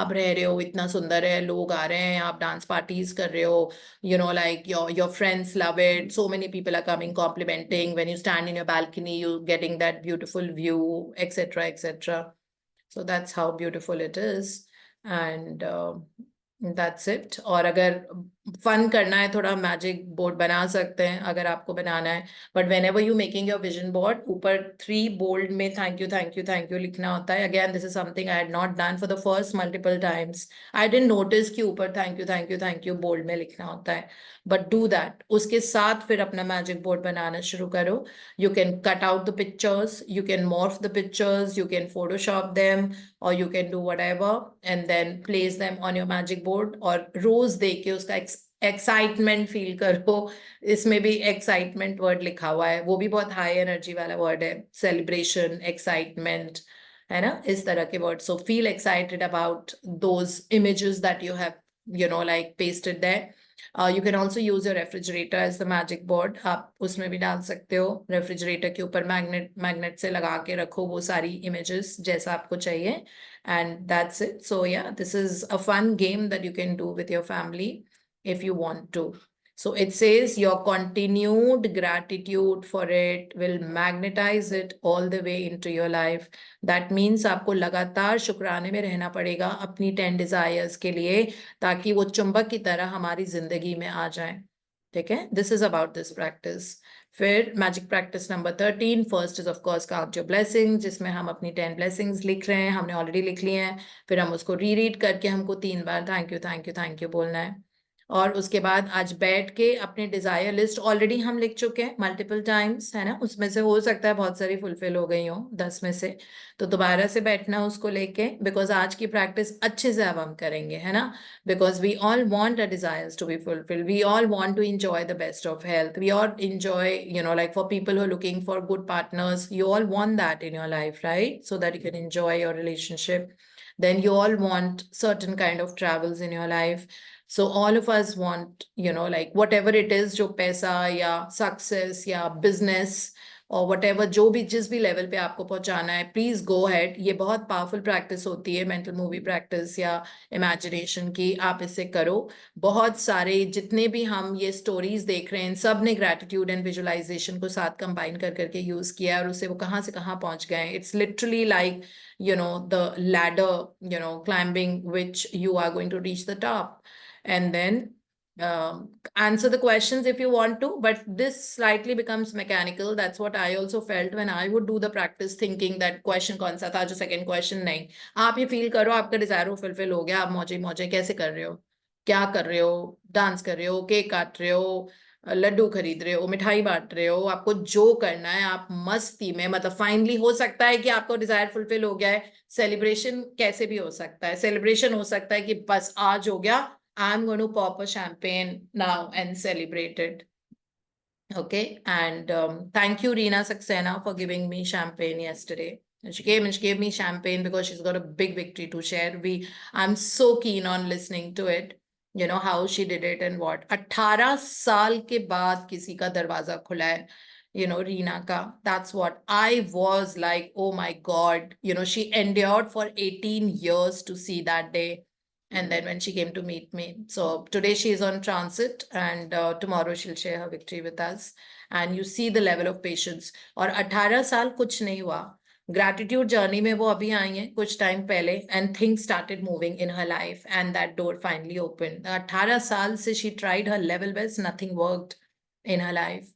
Speaker 3: आप रह रहे हो, इतना सुंदर है, लोग आ रहे हैं, आप डांस पार्टीज कर रहे हो, you know, like your friends love it, so many people are coming complimenting, when you stand in your balcony you getting that beautiful view, etc etc. So that's how beautiful it is, and that's it. और अगर fun करना है थोड़ा, magic board बना सकते हैं अगर आपको बनाना है, but whenever you making your vision board, ऊपर 3 बोल्ड में thank you thank you thank you लिखना होता है। Again this is something I had not done for the first multiple times, I didn't notice कि ऊपर thank you thank you thank you bold में लिखना होता है, बट डू दैट। उसके साथ फिर अपना मैजिक बोर्ड बनाना शुरू करो। You can cut out the pictures, you can morph the pictures, you can Photoshop them, or you can do whatever and then place them on your magic board, और रोज देख के उसका एक्साइटमेंट फील करो। इसमें भी excitement word लिखा हुआ है, वो भी बहुत हाई एनर्जी वाला वर्ड है, सेलिब्रेशन, एक्साइटमेंट, है ना, इस तरह के word. So feel excited about those images that you have like pasted there. You can also use your refrigerator as the magic board, आप उसमें भी डाल सकते हो। रेफ्रिजरेटर के ऊपर मैग्नेट से लगा के रखो वो सारी इमेजेस जैसा आपको चाहिए, and that's it. So yeah, this is a fun game that you can do with your family if you want to. So it says your continued gratitude for it will magnetize it all the way into your life. That means आपको लगातार शुक्राने में रहना पड़ेगा अपनी 10 desires के लिए, ताकि वो चुंबक की तरह हमारी जिंदगी में आ जाए। ठीक है, this is about this practice. फिर magic practice number 13, first is of course count your blessings, जिसमें हम अपनी 10 ब्लेसिंग्स लिख रहे हैं, हमने ऑलरेडी लिख ली हैं। फिर हम उसको रीड करके हमको 3 बार thank you thank you thank you बोलना है। और उसके बाद आज बैठ के अपने डिजायर लिस्ट ऑलरेडी हम लिख चुके हैं मल्टीपल टाइम्स, है ना, उसमें से हो सकता है बहुत सारी फुलफिल हो गई हो 10 में से, तो दोबारा से बैठना उसको लेके, बिकॉज आज की प्रैक्टिस अच्छे से अब हम करेंगे, है ना, because we all want our desires to be fulfilled, we all want to enjoy the best of health, we all enjoy, like for people who are looking for good partners, you all want that in your life, right, so that you can enjoy your relationship. Then you all want certain kind of travels in your life. So all of us want, like whatever it is, जो पैसा या success या business और whatever, जो भी जिस भी level पे आपको पहुंचाना है, प्लीज गो हेड। ये बहुत पावरफुल प्रैक्टिस होती है, मेंटल मूवी प्रैक्टिस या इमेजिनेशन की, आप इसे करो। बहुत सारे जितने भी हम ये स्टोरीज देख रहे हैं, सब ने ग्रेटिट्यूड एंड विजुअलाइजेशन को साथ कंबाइन कर करके यूज किया, और उससे वो कहाँ से कहाँ पहुंच गए। It's literally like the ladder, climbing which you are going to reach the top, and then answer the questions if you want to, but this slightly becomes mechanical. That's what I also felt when I would do the practice, thinking that question कौन सा था जो second question, नहीं, आप ये feel करो आपका desire fulfill हो गया, आप मौजे मौजे कैसे कर रहे हो, क्या कर रहे हो, डांस कर रहे हो, केक काट रहे हो, लड्डू खरीद रहे हो, मिठाई बांट रहे हो, आपको जो करना है आप मस्ती में, मतलब फाइनली हो सकता है कि आपको डिजायर फुलफिल हो गया है। सेलिब्रेशन कैसे भी हो सकता है, सेलिब्रेशन हो सकता है कि बस आज हो गया, I'm going to pop a champagne now and celebrate it. Okay, and thank you, Reena Saxena, for giving me champagne yesterday. And she came and she gave me champagne because she's got a big victory to share. I'm so keen on listening to it. How she did it and what. 18 साल के बाद किसी का दरवाजा खुला है, Reena ka. That's what I was like. Oh my God. She endured for 18 years to see that day. And then when she came to meet me. So today she is on transit, and tomorrow she'll share her victory with us. And you see the level of patience. और 18 साल कुछ नहीं हुआ, gratitude journey में वो अभी आई हैं कुछ टाइम पहले, and things started moving in her life, and that door finally open. 18 साल से she tried her level best, nothing worked in her life.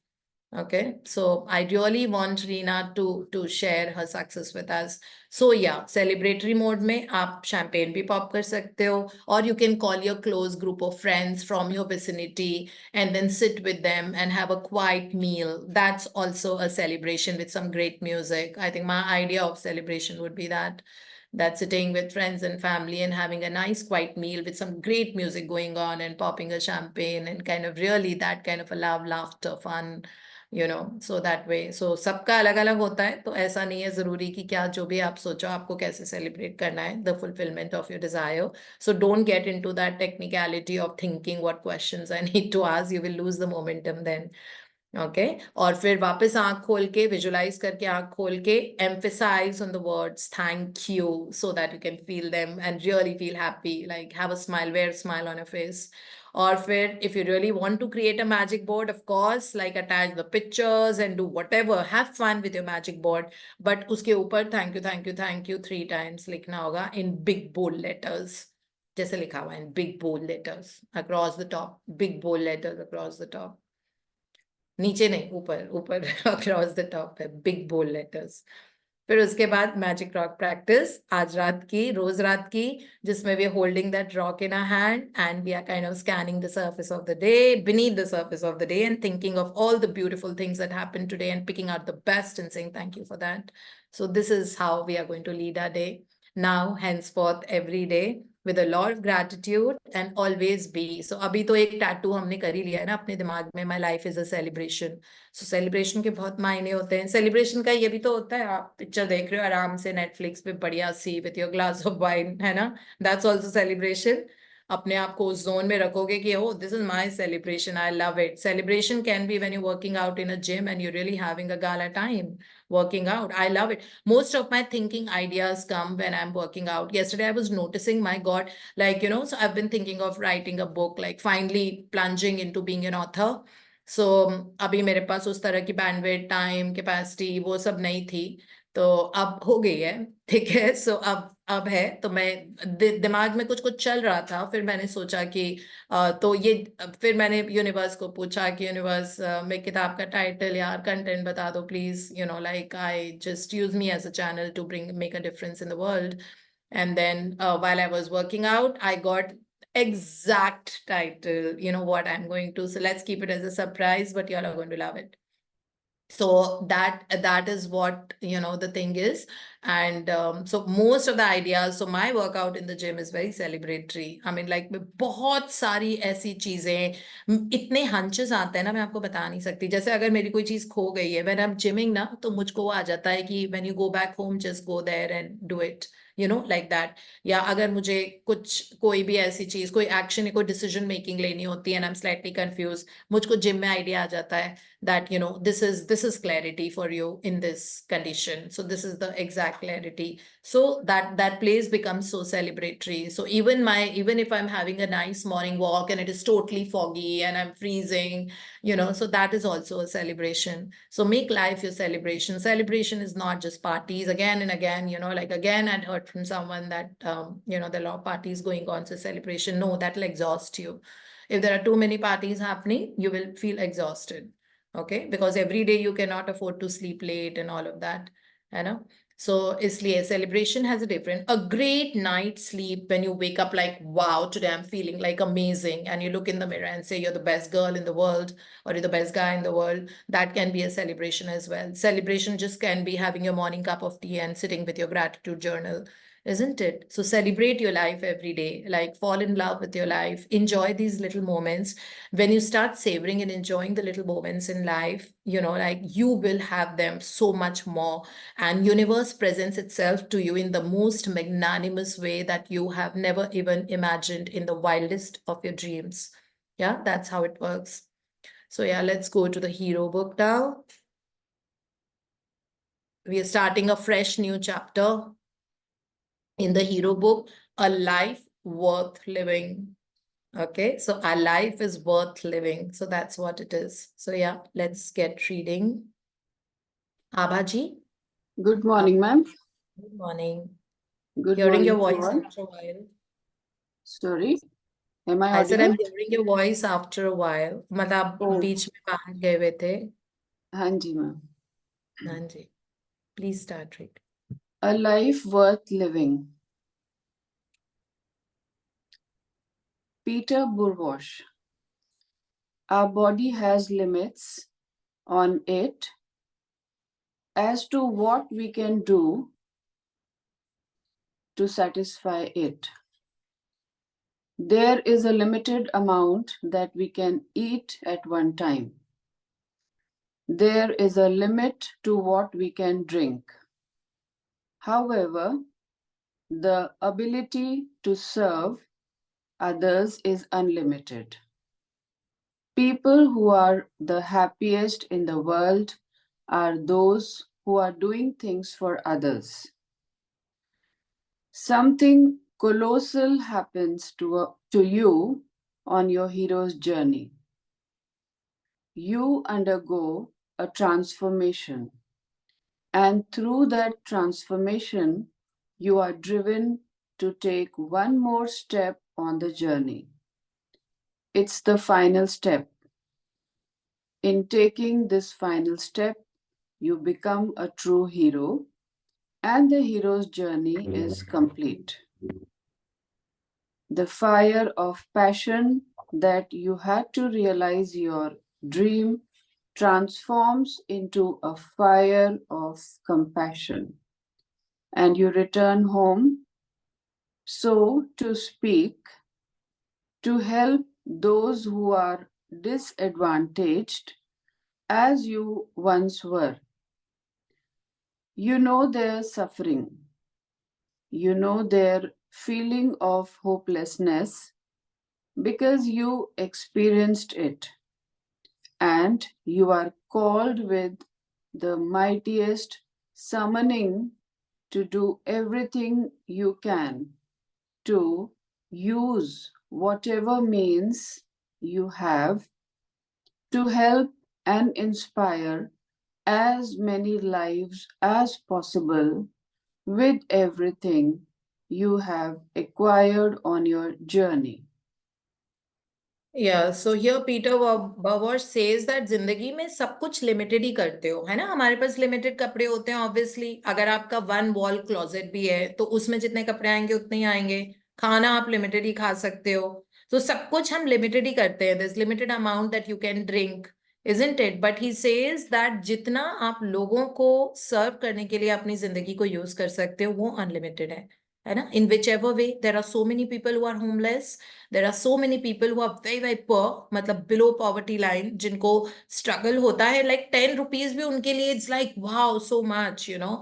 Speaker 3: Okay, so I really want Reena to share her success with us. So yeah, celebratory mode में आप champagne भी pop कर सकते हो, or you can call your close group of friends from your vicinity and then sit with them and have a quiet meal. That's also a celebration with some great music. I think my idea of celebration would be that. that sitting with friends and family and having a nice quiet meal with some great music going on and popping a champagne and kind of really that kind of a love, laughter, fun, so that way. So सबका अलग अलग होता है, तो ऐसा नहीं है जरूरी कि क्या जो भी आप सोचो आपको कैसे सेलिब्रेट करना है, the fulfillment of your desire. So don't get into that technicality of thinking what questions I need to ask. You will lose the momentum then. Okay और फिर वापस आंख खोल के विजुलाइज करके आंख खोल के emphasize on the words thank you so that you can feel them and really feel happy, like have a smile, wear a smile on your face. Or फिर if you really want to create a magic board, of course, like attach the pictures and do whatever, have fun with your magic board, but उसके ऊपर thank you 3 times लिखना होगा in big bold letters, जैसे लिखा हुआ है in big bold letters across the top, big bold letters across the top, नीचे नहीं, ऊपर ऊपर अक्रॉस द टॉप है, बिग बोल्ड लेटर्स. फिर उसके बाद मैजिक रॉक प्रैक्टिस आज रात की, रोज रात की, जिसमें we are holding that rock in a hand and we are kind of scanning the surface of the day, beneath the surface of the day, and thinking of all the beautiful things that happened today and picking out the best and saying thank you for that. So this is how we are going to lead our day now, henceforth, every day with a lot of gratitude and always be. So अभी तो एक tattoo हमने कर ही लिया है ना अपने दिमाग में, my life is a celebration. So celebration के बहुत मायने होते हैं. Celebration का ये भी तो होता है, आप पिक्चर देख रहे हो आराम से नेटफ्लिक्स पे बढ़िया सी with your glass of wine, है ना, that's also celebration. अपने आप को उस जोन में रखोगे कि oh this is my celebration, I love it. Celebration can be when you're working out in a gym and you're really having a gala time working out. I love it. Most of my thinking ideas come when I'm working out. Yesterday I was noticing, my God, like, so I've been thinking of writing a book, like finally plunging into being an author. So अभी मेरे पास उस तरह की bandwidth, time, capacity वो सब नहीं थी, तो अब हो गई है, ठीक है. सो अब है, तो मैं दिमाग में कुछ कुछ चल रहा था, फिर मैंने सोचा कि तो ये, फिर मैंने यूनिवर्स को पूछा कि यूनिवर्स मैं किताब का टाइटल या कंटेंट बता दो please, like I just use me as a channel to bring make a difference in the world. And then while I was working out, I got exact title, what I'm going to. So let's keep it as a surprise, but you all are going to love it. So that is what the thing is. And so most of the ideas, so my workout in the gym is very celebratory. I mean, like बहुत सारी ऐसी चीजें, इतने hunches आते हैं ना, मैं आपको बता नहीं सकती. जैसे अगर मेरी कोई चीज खो गई है when I'm gymming ना, तो मुझको वो आ जाता है कि when you go back home just go there and do it, like that. या अगर मुझे कोई भी ऐसी चीज, कोई एक्शन या कोई डिसीजन मेकिंग लेनी होती है and I'm slightly confused, मुझको जिम में आइडिया आ जाता है that this is clarity for you in this condition, so this is the exact clarity. So that place becomes so celebratory. So even if I'm having a nice morning walk and it is totally foggy and I'm freezing, so that is also a celebration. So make life your celebration. Celebration is not just parties again and again, like again I'd heard from someone that there are a lot of parties going on, so celebration, no, that'll exhaust you. If there are too many parties happening, you will feel exhausted. Okay, because every day you cannot afford to sleep late and all of that, so isliye celebration has a great night's sleep when you wake up like, wow, today I'm feeling like amazing, and you look in the mirror and say you're the best girl in the world or you're the best guy in the world. That can be a celebration as well. Celebration just can be having your morning cup of tea and sitting with your gratitude journal, isn't it? So celebrate your life every day, like fall in love with your life, enjoy these little moments. When you start savoring and enjoying the little moments in life, like you will have them so much more, and universe presents itself to you in the most magnanimous way that you have never even imagined in the wildest of your dreams. Yeah, that's how it works. So yeah, let's go to the hero book now. We are starting a fresh new chapter in the hero book, A Life Worth Living. Okay, so our life is worth living. So that's what it is. So yeah, let's get reading. Abhaji.
Speaker 4: Good morning, ma'am.
Speaker 3: Good morning.
Speaker 4: Good
Speaker 3: Hearing
Speaker 4: morning
Speaker 3: your
Speaker 4: to
Speaker 3: voice
Speaker 4: all.
Speaker 3: after a while.
Speaker 4: Sorry, am I
Speaker 3: I said
Speaker 4: audible?
Speaker 3: I'm hearing your voice after a while. मतलब
Speaker 4: Oh.
Speaker 3: बीच में बाहर गए हुए थे.
Speaker 4: हाँ जी, ma'am.
Speaker 3: हाँ जी. Please start read.
Speaker 4: A life worth living. Peter Burwash. Our body has limits on it as to what we can do to satisfy it. There is a limited amount that we can eat at one time. There is a limit to what we can drink. However, the ability to serve others is unlimited. People who are the happiest in the world are those who are doing things for others. Something colossal happens to you on your hero's journey. You undergo a transformation, and through that transformation, you are driven to take one more step on the journey. It's the final step. In taking this final step, you become a true hero, and the hero's journey is complete. The fire of passion that you had to realize your dream transforms into a fire of compassion, and you return home, so to speak, to help those who are disadvantaged as you once were. You know their suffering. You know their feeling of hopelessness because you experienced it, and you are called with the mightiest summoning to do everything you can to use whatever means you have to help and inspire as many lives as possible with everything you have acquired on your journey.
Speaker 3: Yeah, so here Peter Bauer says that जिंदगी में सब कुछ limited ही करते हो, है ना? हमारे पास limited कपड़े होते हैं ऑब्वियसली. अगर आपका वन वॉल क्लोजेट भी है तो उसमें जितने कपड़े आएंगे उतने ही आएंगे. खाना आप लिमिटेड ही खा सकते हो. तो सब कुछ हम लिमिटेड ही करते हैं. This limited amount that you can drink, isn't it? But he says that जितना आप लोगों को सर्व करने के लिए अपनी जिंदगी को यूज कर सकते हो वो अनलिमिटेड है ना? In whichever way, there are so many people who are homeless. There are so many people who are very very poor, मतलब below poverty line, जिनको struggle होता है. like 10 rupees भी उनके लिए it's like wow so much, you know.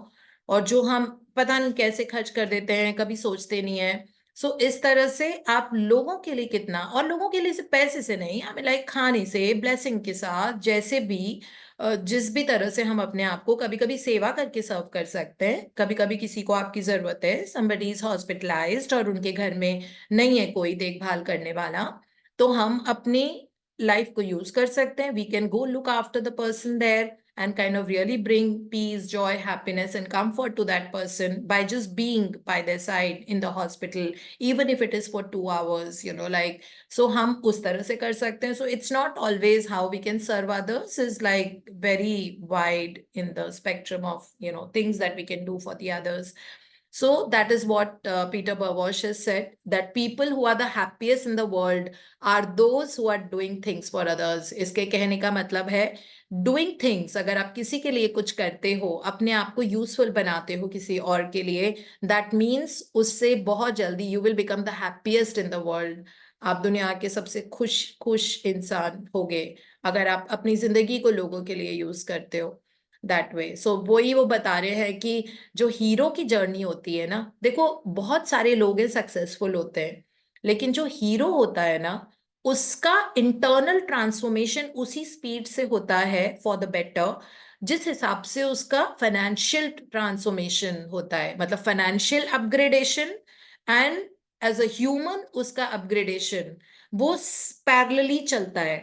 Speaker 3: और जो हम पता नहीं कैसे खर्च कर देते हैं, कभी सोचते नहीं है. सो इस तरह से आप लोगों के लिए कितना, और लोगों के लिए सिर्फ पैसे से नहीं, हमें लाइक खाने से, ब्लेसिंग के साथ, जैसे भी जिस भी तरह से हम अपने आप को कभी कभी सेवा करके सर्व कर सकते हैं. कभी कभी किसी को आपकी जरूरत है, somebody is hospitalized और उनके घर में नहीं है कोई देखभाल करने वाला, तो हम अपनी लाइफ को यूज कर सकते हैं. We can go look after the person there and kind of really bring peace, joy, happiness and comfort to that person by just being by their side in the hospital, even if it is for 2 hours, you know, like. So हम उस तरह से कर सकते हैं. So it's not always how we can serve others is like very wide in the spectrum of, you know, things that we can do for the others. So that is what Peter Bauer has said, that people who are the happiest in the world are those who are doing things for others. इसके कहने का मतलब है doing things. अगर आप किसी के लिए कुछ करते हो, अपने आप को यूजफुल बनाते हो किसी और के लिए, दैट मीन्स उससे बहुत जल्दी you will become the happiest in the world. आप दुनिया के सबसे खुश खुश इंसान होगे अगर आप अपनी जिंदगी को लोगों के लिए यूज करते हो दैट वे. सो वही वो बता रहे हैं कि जो हीरो की जर्नी होती है ना, देखो बहुत सारे लोग हैं सक्सेसफुल होते हैं, लेकिन जो हीरो होता है ना, उसका इंटरनल ट्रांसफॉर्मेशन उसी स्पीड से होता है फॉर द बेटर जिस हिसाब से उसका फाइनेंशियल ट्रांसफॉर्मेशन होता है. मतलब financial upgradation and as a human उसका अपग्रेडेशन वो पैरेलली चलता है.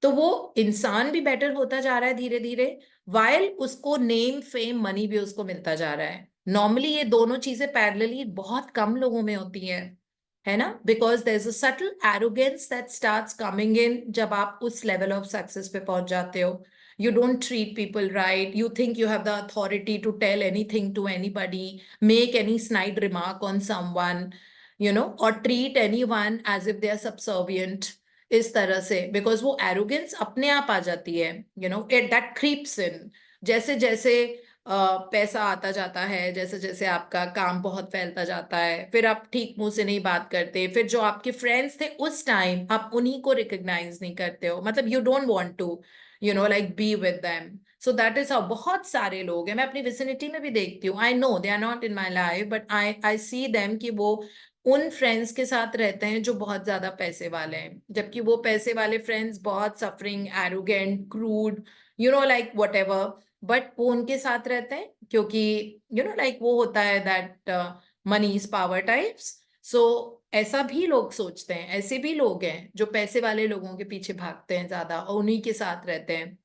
Speaker 3: तो वो इंसान भी बेटर होता जा रहा है धीरे धीरे, वाइल उसको नेम फेम मनी भी उसको मिलता जा रहा है. नॉर्मली ये दोनों चीजें पैरेलली बहुत कम लोगों में होती हैं, है ना? Because there is a subtle arrogance that starts coming in जब आप उस लेवल ऑफ सक्सेस पे पहुंच जाते हो. You don't treat people right. You think you have the authority to tell anything to anybody, make any snide remark on someone, you know, or treat anyone as if they are subservient. इस तरह से, because वो arrogance अपने आप आ जाती है, you know, it that creeps in. जैसे जैसे पैसा आता जाता है, जैसे जैसे आपका काम बहुत फैलता जाता है, फिर आप ठीक मुंह से नहीं बात करते, फिर जो आपके फ्रेंड्स थे उस टाइम आप उन्हीं को रिकॉग्नाइज नहीं करते हो, मतलब you don't want to like be with them. So that is how बहुत सारे लोग हैं, मैं अपनी विसिनिटी में भी देखती हूँ, I know they are not in my life but I I see them कि वो उन फ्रेंड्स के साथ रहते हैं जो बहुत ज्यादा पैसे वाले हैं, जबकि वो पैसे वाले फ्रेंड्स बहुत suffering, arrogant, crude, like what ever, but वो उनके साथ रहते हैं क्योंकि लाइक वो होता है that money is power types. So ऐसा भी लोग सोचते हैं, ऐसे भी लोग हैं जो पैसे वाले लोगों के पीछे भागते हैं ज्यादा और उन्हीं के साथ रहते हैं।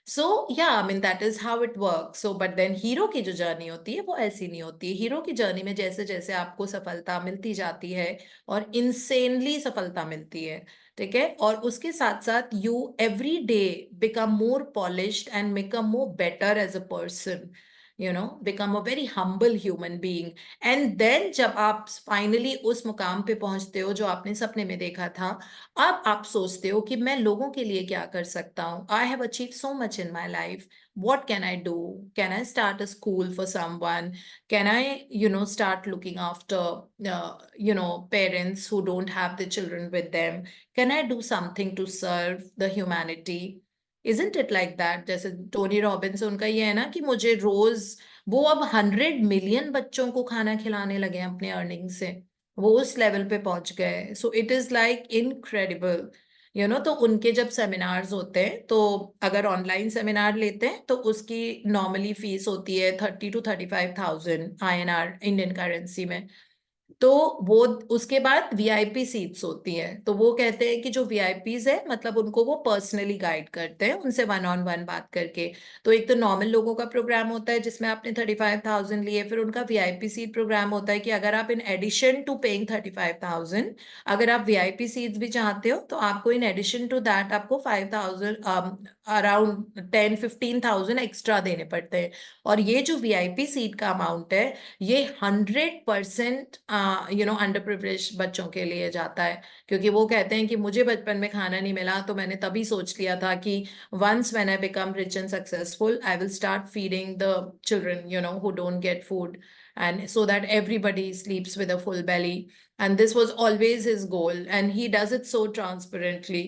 Speaker 3: So yeah I mean that is how it work. So but then hero की जो जर्नी होती है वो ऐसी नहीं होती है। हीरो की जर्नी में जैसे जैसे आपको सफलता मिलती जाती है और इंसेनली सफलता मिलती है, ठीक है, और उसके साथ साथ you every day become more polished and become more better as a person, become a very humble human being. And then जब आप फाइनली उस मुकाम पे पहुंचते हो जो आपने सपने में देखा था, अब आप सोचते हो कि मैं लोगों के लिए क्या कर सकता हूँ, I have achieve so much in my life, what can I do? Can I start a school for someone? Can I start looking after parents who don't have the children with them? Can I do something to serve the humanity? Isn't it like that? जैसे Tony Robbins, उनका ये है ना कि मुझे रोज, वो अब 100 million बच्चों को खाना खिलाने लगे हैं अपने अर्निंग से, वो उस लेवल पे पहुंच गए। So it is like incredible, तो उनके जब सेमिनार्स होते हैं, तो अगर ऑनलाइन सेमिनार लेते हैं तो उसकी नॉर्मली फीस होती है 30 to 35,000 INR, इंडियन करेंसी में। तो वो उसके बाद वीआईपी सीट्स होती है, तो वो कहते हैं कि जो वीआईपीज है मतलब उनको वो पर्सनली गाइड करते हैं, उनसे वन ऑन वन बात करके। तो एक तो नॉर्मल लोगों का प्रोग्राम होता है जिसमें आपने 35,000 लिए, फिर उनका वीआईपी सीट प्रोग्राम होता है कि अगर आप इन एडिशन टू पेइंग 35,000 अगर आप वीआईपी सीट्स भी चाहते हो तो आपको इन एडिशन टू दैट आपको 5,000 अराउंड 10-15,000 एक्स्ट्रा देने पड़ते हैं। और ये जो वीआईपी सीट का अमाउंट है ये 100% अंडर प्रिविलेज बच्चों के लिए जाता है, क्योंकि वो कहते हैं कि मुझे बचपन में खाना नहीं मिला तो मैंने तभी सोच लिया था कि once when I become rich and successful I will start feeding the children who don't get food, and so that everybody sleeps with a full belly. And this was always his goal and he does it so transparently,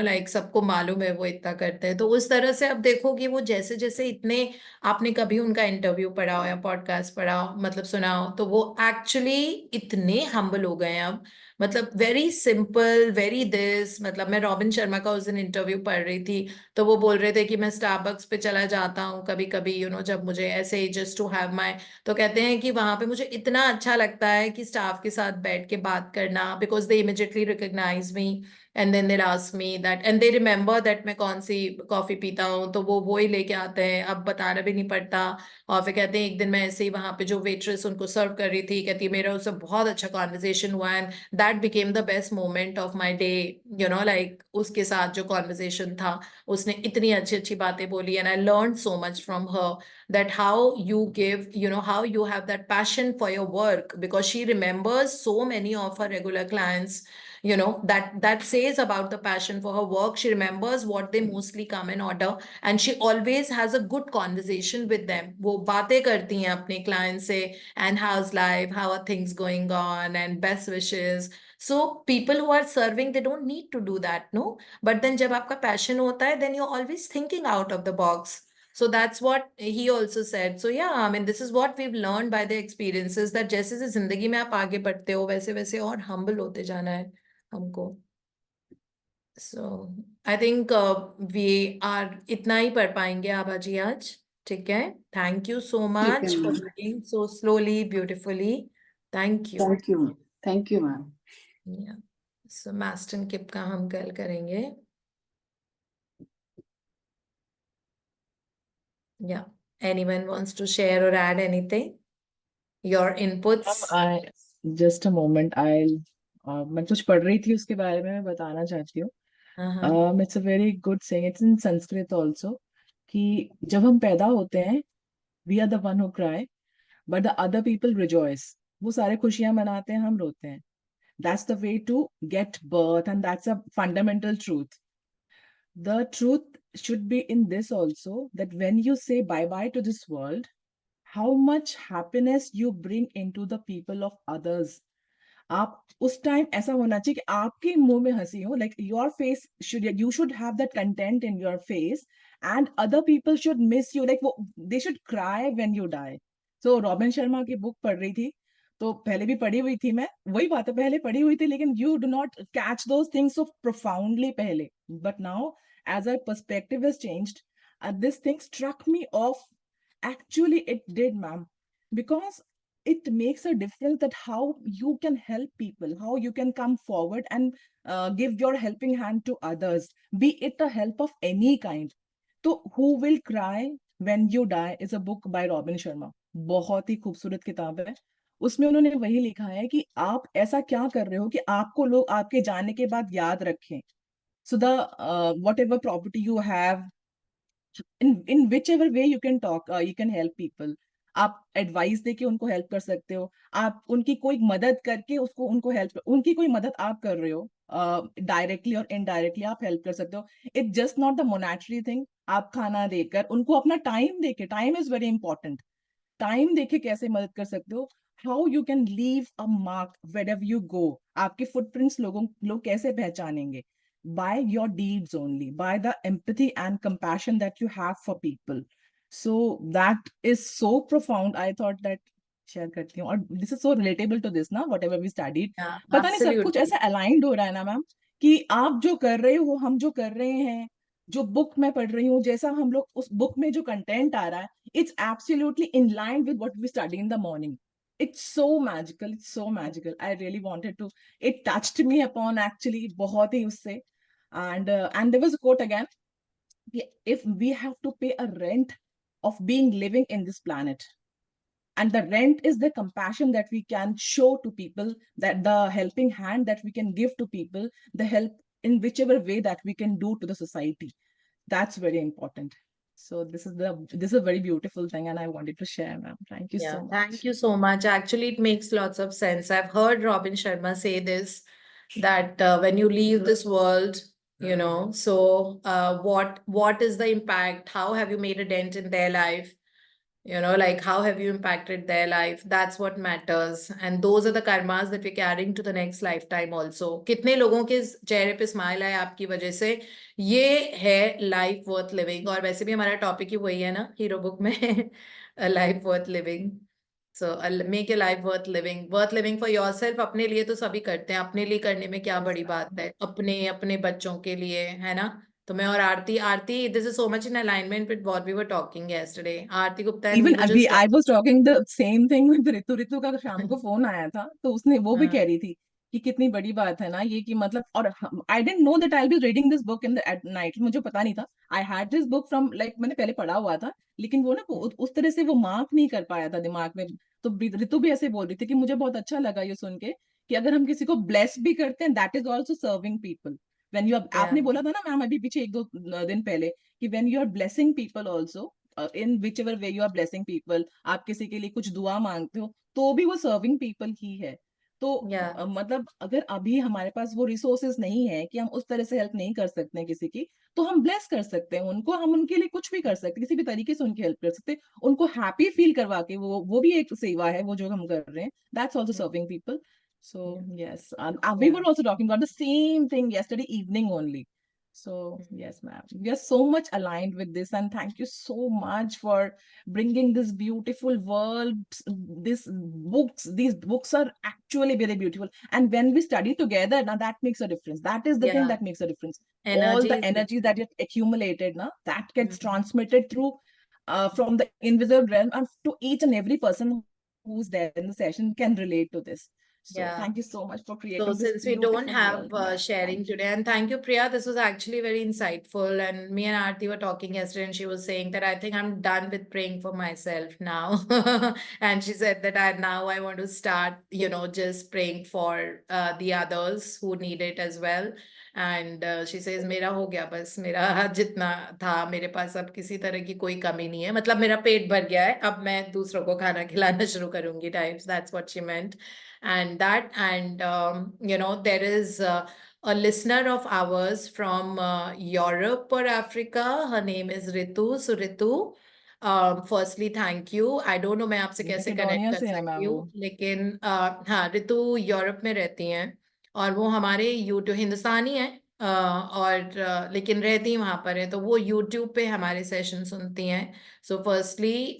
Speaker 3: like सबको मालूम है वो इतना करते हैं। तो उस तरह से अब देखो कि वो जैसे जैसे इतने, आपने कभी उनका इंटरव्यू पढ़ा हो या पॉडकास्ट पढ़ा हो, मतलब सुना हो, तो वो एक्चुअली इतने हम्बल हो गए हैं अब, मतलब वेरी सिंपल, वेरी दिस, मतलब मैं रॉबिन शर्मा का उस दिन इंटरव्यू पढ़ रही थी, तो वो बोल रहे थे कि मैं स्टारबक्स पे चला जाता हूँ कभी कभी, जब मुझे ऐसे ही जस्ट टू हैव माई, तो कहते हैं कि वहां पे मुझे इतना अच्छा लगता है कि स्टाफ के साथ बैठ के बात करना, because they immediately recognise me and then they ask me that and they remember that मैं कौन सी कॉफी पीता हूँ, तो वो ही लेके आते हैं, अब बताना भी नहीं पड़ता। और फिर कहते हैं एक दिन मैं ऐसे ही वहां पे जो वेट्रेस उनको सर्व कर रही थी, कहती है मेरा उससे बहुत अच्छा कॉन्वर्जेशन हुआ and that became the best moment of my day, like उसके साथ जो कॉन्वर्जेशन था, उसने इतनी अच्छी अच्छी बातें बोली and I learn so much from her, that how you give, how you have that passion for your work, because she remembers so many of her regular clients, that says about the passion for her work. She remembers what they mostly come in order and she always has a good conversation with them, वो बातें करती हैं अपने clients से, and how's life, how are things going on, and best wishes. So people who are serving, they don't need to do that, no, but then जब आपका passion होता है, then you're always thinking out of the box. So that's what he also said. So yeah, I mean, this is what we've learned by the experiences, that जैसे जैसे जिंदगी में आप आगे बढ़ते हो वैसे वैसे और humble होते जाना है हमको। So I think we are इतना ही पढ़ पाएंगे आबाजी आज, ठीक है। Thank you so
Speaker 4: ठीक है
Speaker 3: much for
Speaker 4: ma'am.
Speaker 3: reading so slowly, beautifully. Thank you.
Speaker 4: Thank you ma'am.
Speaker 3: Yeah. So Maston Kip का हम कल करेंगे। Yeah. Anyone wants to share or add anything? Your inputs?
Speaker 5: I just a moment. मैं कुछ पढ़ रही थी उसके बारे में मैं बताना चाहती हूँ।
Speaker 3: Uh-huh.
Speaker 5: It's a very good saying. It's in Sanskrit also कि जब हम पैदा होते हैं, we are the one who cry, but the other people rejoice. वो सारे खुशियां मनाते हैं, हम रोते हैं. That's the way to get birth, and that's a fundamental truth. The truth should be in this also, that when you say bye bye to this world, how much happiness you bring into the people of others. आप उस time ऐसा होना चाहिए कि आपके मुंह में हंसी हो, like your face should, you should have that content in your face, and other people should miss you, like वो they should cry when you die. So robin Sharma की बुक पढ़ रही थी, तो पहले भी पढ़ी हुई थी मैं, वही बात है, पहले पढ़ी हुई थी, लेकिन you do not catch those things so profoundly पहले, but now as our perspective has changed, this thing struck me off. Actually it did, ma'am, because it makes a difference that how you can help people, how you can come forward and give your helping hand to others, be it a help of any kind. तो Who Will Cry When You Die is a book by robin Sharma. बहुत ही खूबसूरत किताब है. उसमें उन्होंने वही लिखा है कि आप ऐसा क्या कर रहे हो कि आपको लोग आपके जाने के बाद याद रखें. So the whatever property you have, in whichever way you can talk, you can help people. आप एडवाइस देके उनको हेल्प कर सकते हो, आप उनकी कोई मदद करके उसको उनको हेल्प, उनकी कोई मदद आप कर रहे हो डायरेक्टली और इनडायरेक्टली आप हेल्प कर सकते हो. It's just not the monetary thing. आप खाना देकर उनको अपना टाइम देके, time is very important, time देके कैसे मदद कर सकते हो, how you can leave a mark wherever you go. आपके फुटप्रिंट्स लोग कैसे पहचानेंगे? by your deeds only, by the empathy and compassion that you have for people. So that is so profound. I thought that share करती हूँ, और this is so relatable to this ना, whatever we studied.
Speaker 3: Yeah,
Speaker 5: पता नहीं सब कुछ
Speaker 3: absolutely.
Speaker 5: ऐसा aligned हो रहा है ना मैम, कि आप जो कर रहे हो, हम जो कर रहे हैं, जो बुक मैं पढ़ रही हूँ, जैसा हम लोग उस बुक में जो कंटेंट आ रहा है, it's absolutely in line with what we study in the morning. It's so magical, it's so magical. I really wanted to, it touched me upon actually बहुत ही उससे. And there was a quote again, if we have to pay a rent of being living in this planet, and the rent is the compassion that we can show to people, that the helping hand that we can give to people, the help in whichever way that we can do to the society, that's very important. So this is a very beautiful thing, and I wanted to share, ma'am. Thank you
Speaker 3: Yeah,
Speaker 5: so
Speaker 3: thank
Speaker 5: much.
Speaker 3: you so much. Actually, it makes lots of sense. I've heard Robin Sharma say this, that when you leave this world, what is the impact? How have you made a dent in their life? Like how have you impacted their life? That's what matters. And those are the karmas that we're carrying to the next lifetime also. कितने लोगों के चेहरे पे smile आए आपकी वजह से, ये है लाइफ वर्थ लिविंग. और वैसे भी हमारा टॉपिक ही वही है ना हीरो बुक में, life worth living. So make a life worth living for yourself. अपने लिए तो सभी करते हैं, अपने लिए करने में क्या बड़ी बात है, अपने अपने बच्चों के लिए, है ना. तो मैं और Aarti, this is so much in alignment with what we were talking yesterday. Aarti Gupta and
Speaker 5: even
Speaker 3: we were
Speaker 5: अभी
Speaker 3: just
Speaker 5: I was talking the same thing with Ritu का शाम को फोन आया था, तो उसने वो भी
Speaker 3: हाँ,
Speaker 5: कह रही थी कि कितनी बड़ी बात है ना ये, कि मतलब, और I didn't know that I will be reading this book in the at night. मुझे पता नहीं था. I had this book from, like मैंने पहले पढ़ा हुआ था, लेकिन वो ना उस तरह से वो मार्क नहीं कर पाया था दिमाग में. तो ऋतु भी ऐसे बोल रही थी कि मुझे बहुत अच्छा लगा ये सुन के, कि अगर हम किसी को ब्लेस भी करते हैं, that is also serving people. When you,
Speaker 3: yeah,
Speaker 5: आपने बोला था ना मैम अभी पीछे एक दो दिन पहले, कि when you are blessing people also, in whichever way you are blessing people, आप किसी के लिए कुछ दुआ मांगते हो, तो भी वो सर्विंग पीपल ही है. तो
Speaker 3: yeah,
Speaker 5: मतलब अगर अभी हमारे पास वो रिसोर्सेज नहीं है कि हम उस तरह से हेल्प नहीं कर सकते हैं किसी की, तो हम ब्लेस कर सकते हैं उनको, हम उनके लिए कुछ भी कर सकते हैं, किसी भी तरीके से उनकी हेल्प कर सकते हैं, उनको हैप्पी फील करवा के, वो भी एक सेवा है वो जो हम कर रहे हैं. That's also serving people. So
Speaker 3: yeah,
Speaker 5: yes, we
Speaker 3: yeah,
Speaker 5: were also talking about the same thing yesterday evening only. So yes, ma'am, we are so much aligned with this, and thank you so much for bringing this beautiful world. These books are actually very beautiful, and when we study together, now that makes a difference. That is the thing
Speaker 3: yeah.
Speaker 5: that makes a difference. All
Speaker 3: Energy
Speaker 5: the
Speaker 3: is
Speaker 5: energy that
Speaker 3: different.
Speaker 5: is accumulated, now that gets
Speaker 3: Mhm.
Speaker 5: transmitted through from the invisible realm, and to each and every person who's there in the session can relate to this. So
Speaker 3: Yeah.
Speaker 5: thank you so much for
Speaker 3: So
Speaker 5: creating this
Speaker 3: since we don't
Speaker 5: beautiful
Speaker 3: have
Speaker 5: world, ma'am.
Speaker 3: sharing
Speaker 5: Thank you.
Speaker 3: today, and thank you, Priya. This was actually very insightful. And me and Aarti were talking yesterday, and she was saying that I think I'm done with praying for myself now. And she said that I want to start, just praying for the others who need it as well. And she says, मेरा हो गया बस, मेरा जितना था मेरे पास अब किसी तरह की कोई कमी नहीं है. मतलब मेरा पेट भर गया है, अब मैं दूसरों को खाना खिलाना शुरू करूंगी types. That's what she meant. And there is a listener of ours from Europe or Africa. Her name is Ritu. So Ritu, firstly thank you. I don't know मैं आपसे कैसे connect
Speaker 5: मैकेडोनिया
Speaker 3: कर
Speaker 5: से है मैम
Speaker 3: सकती
Speaker 5: वो।
Speaker 3: हूँ, लेकिन हाँ, रितु यूरोप में रहती हैं और वो हमारे यूट्यूब, हिंदुस्तानी है लेकिन रहती वहां पर है, तो वो यूट्यूब पे हमारे सेशन सुनती हैं। So firstly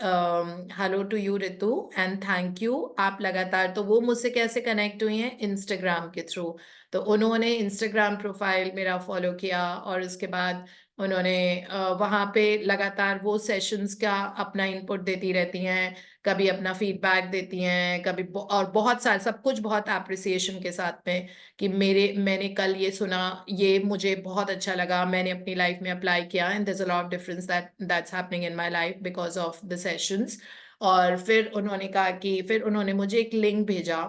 Speaker 3: hello to you Ritu, and thank you. आप लगातार, तो वो मुझसे कैसे कनेक्ट हुई हैं, इंस्टाग्राम के थ्रू। तो उन्होंने इंस्टाग्राम प्रोफाइल मेरा फॉलो किया और उसके बाद उन्होंने वहां पे लगातार वो सेशंस का अपना इनपुट देती रहती हैं, कभी अपना फीडबैक देती हैं, कभी और बहुत सारा सब कुछ बहुत एप्रिसिएशन के साथ में कि मैंने कल ये सुना, ये मुझे बहुत अच्छा लगा, मैंने अपनी लाइफ में अप्लाई किया, and there is a lot of difference that's happening in my life because of the sessions. और फिर उन्होंने कहा कि फिर उन्होंने मुझे एक लिंक भेजा,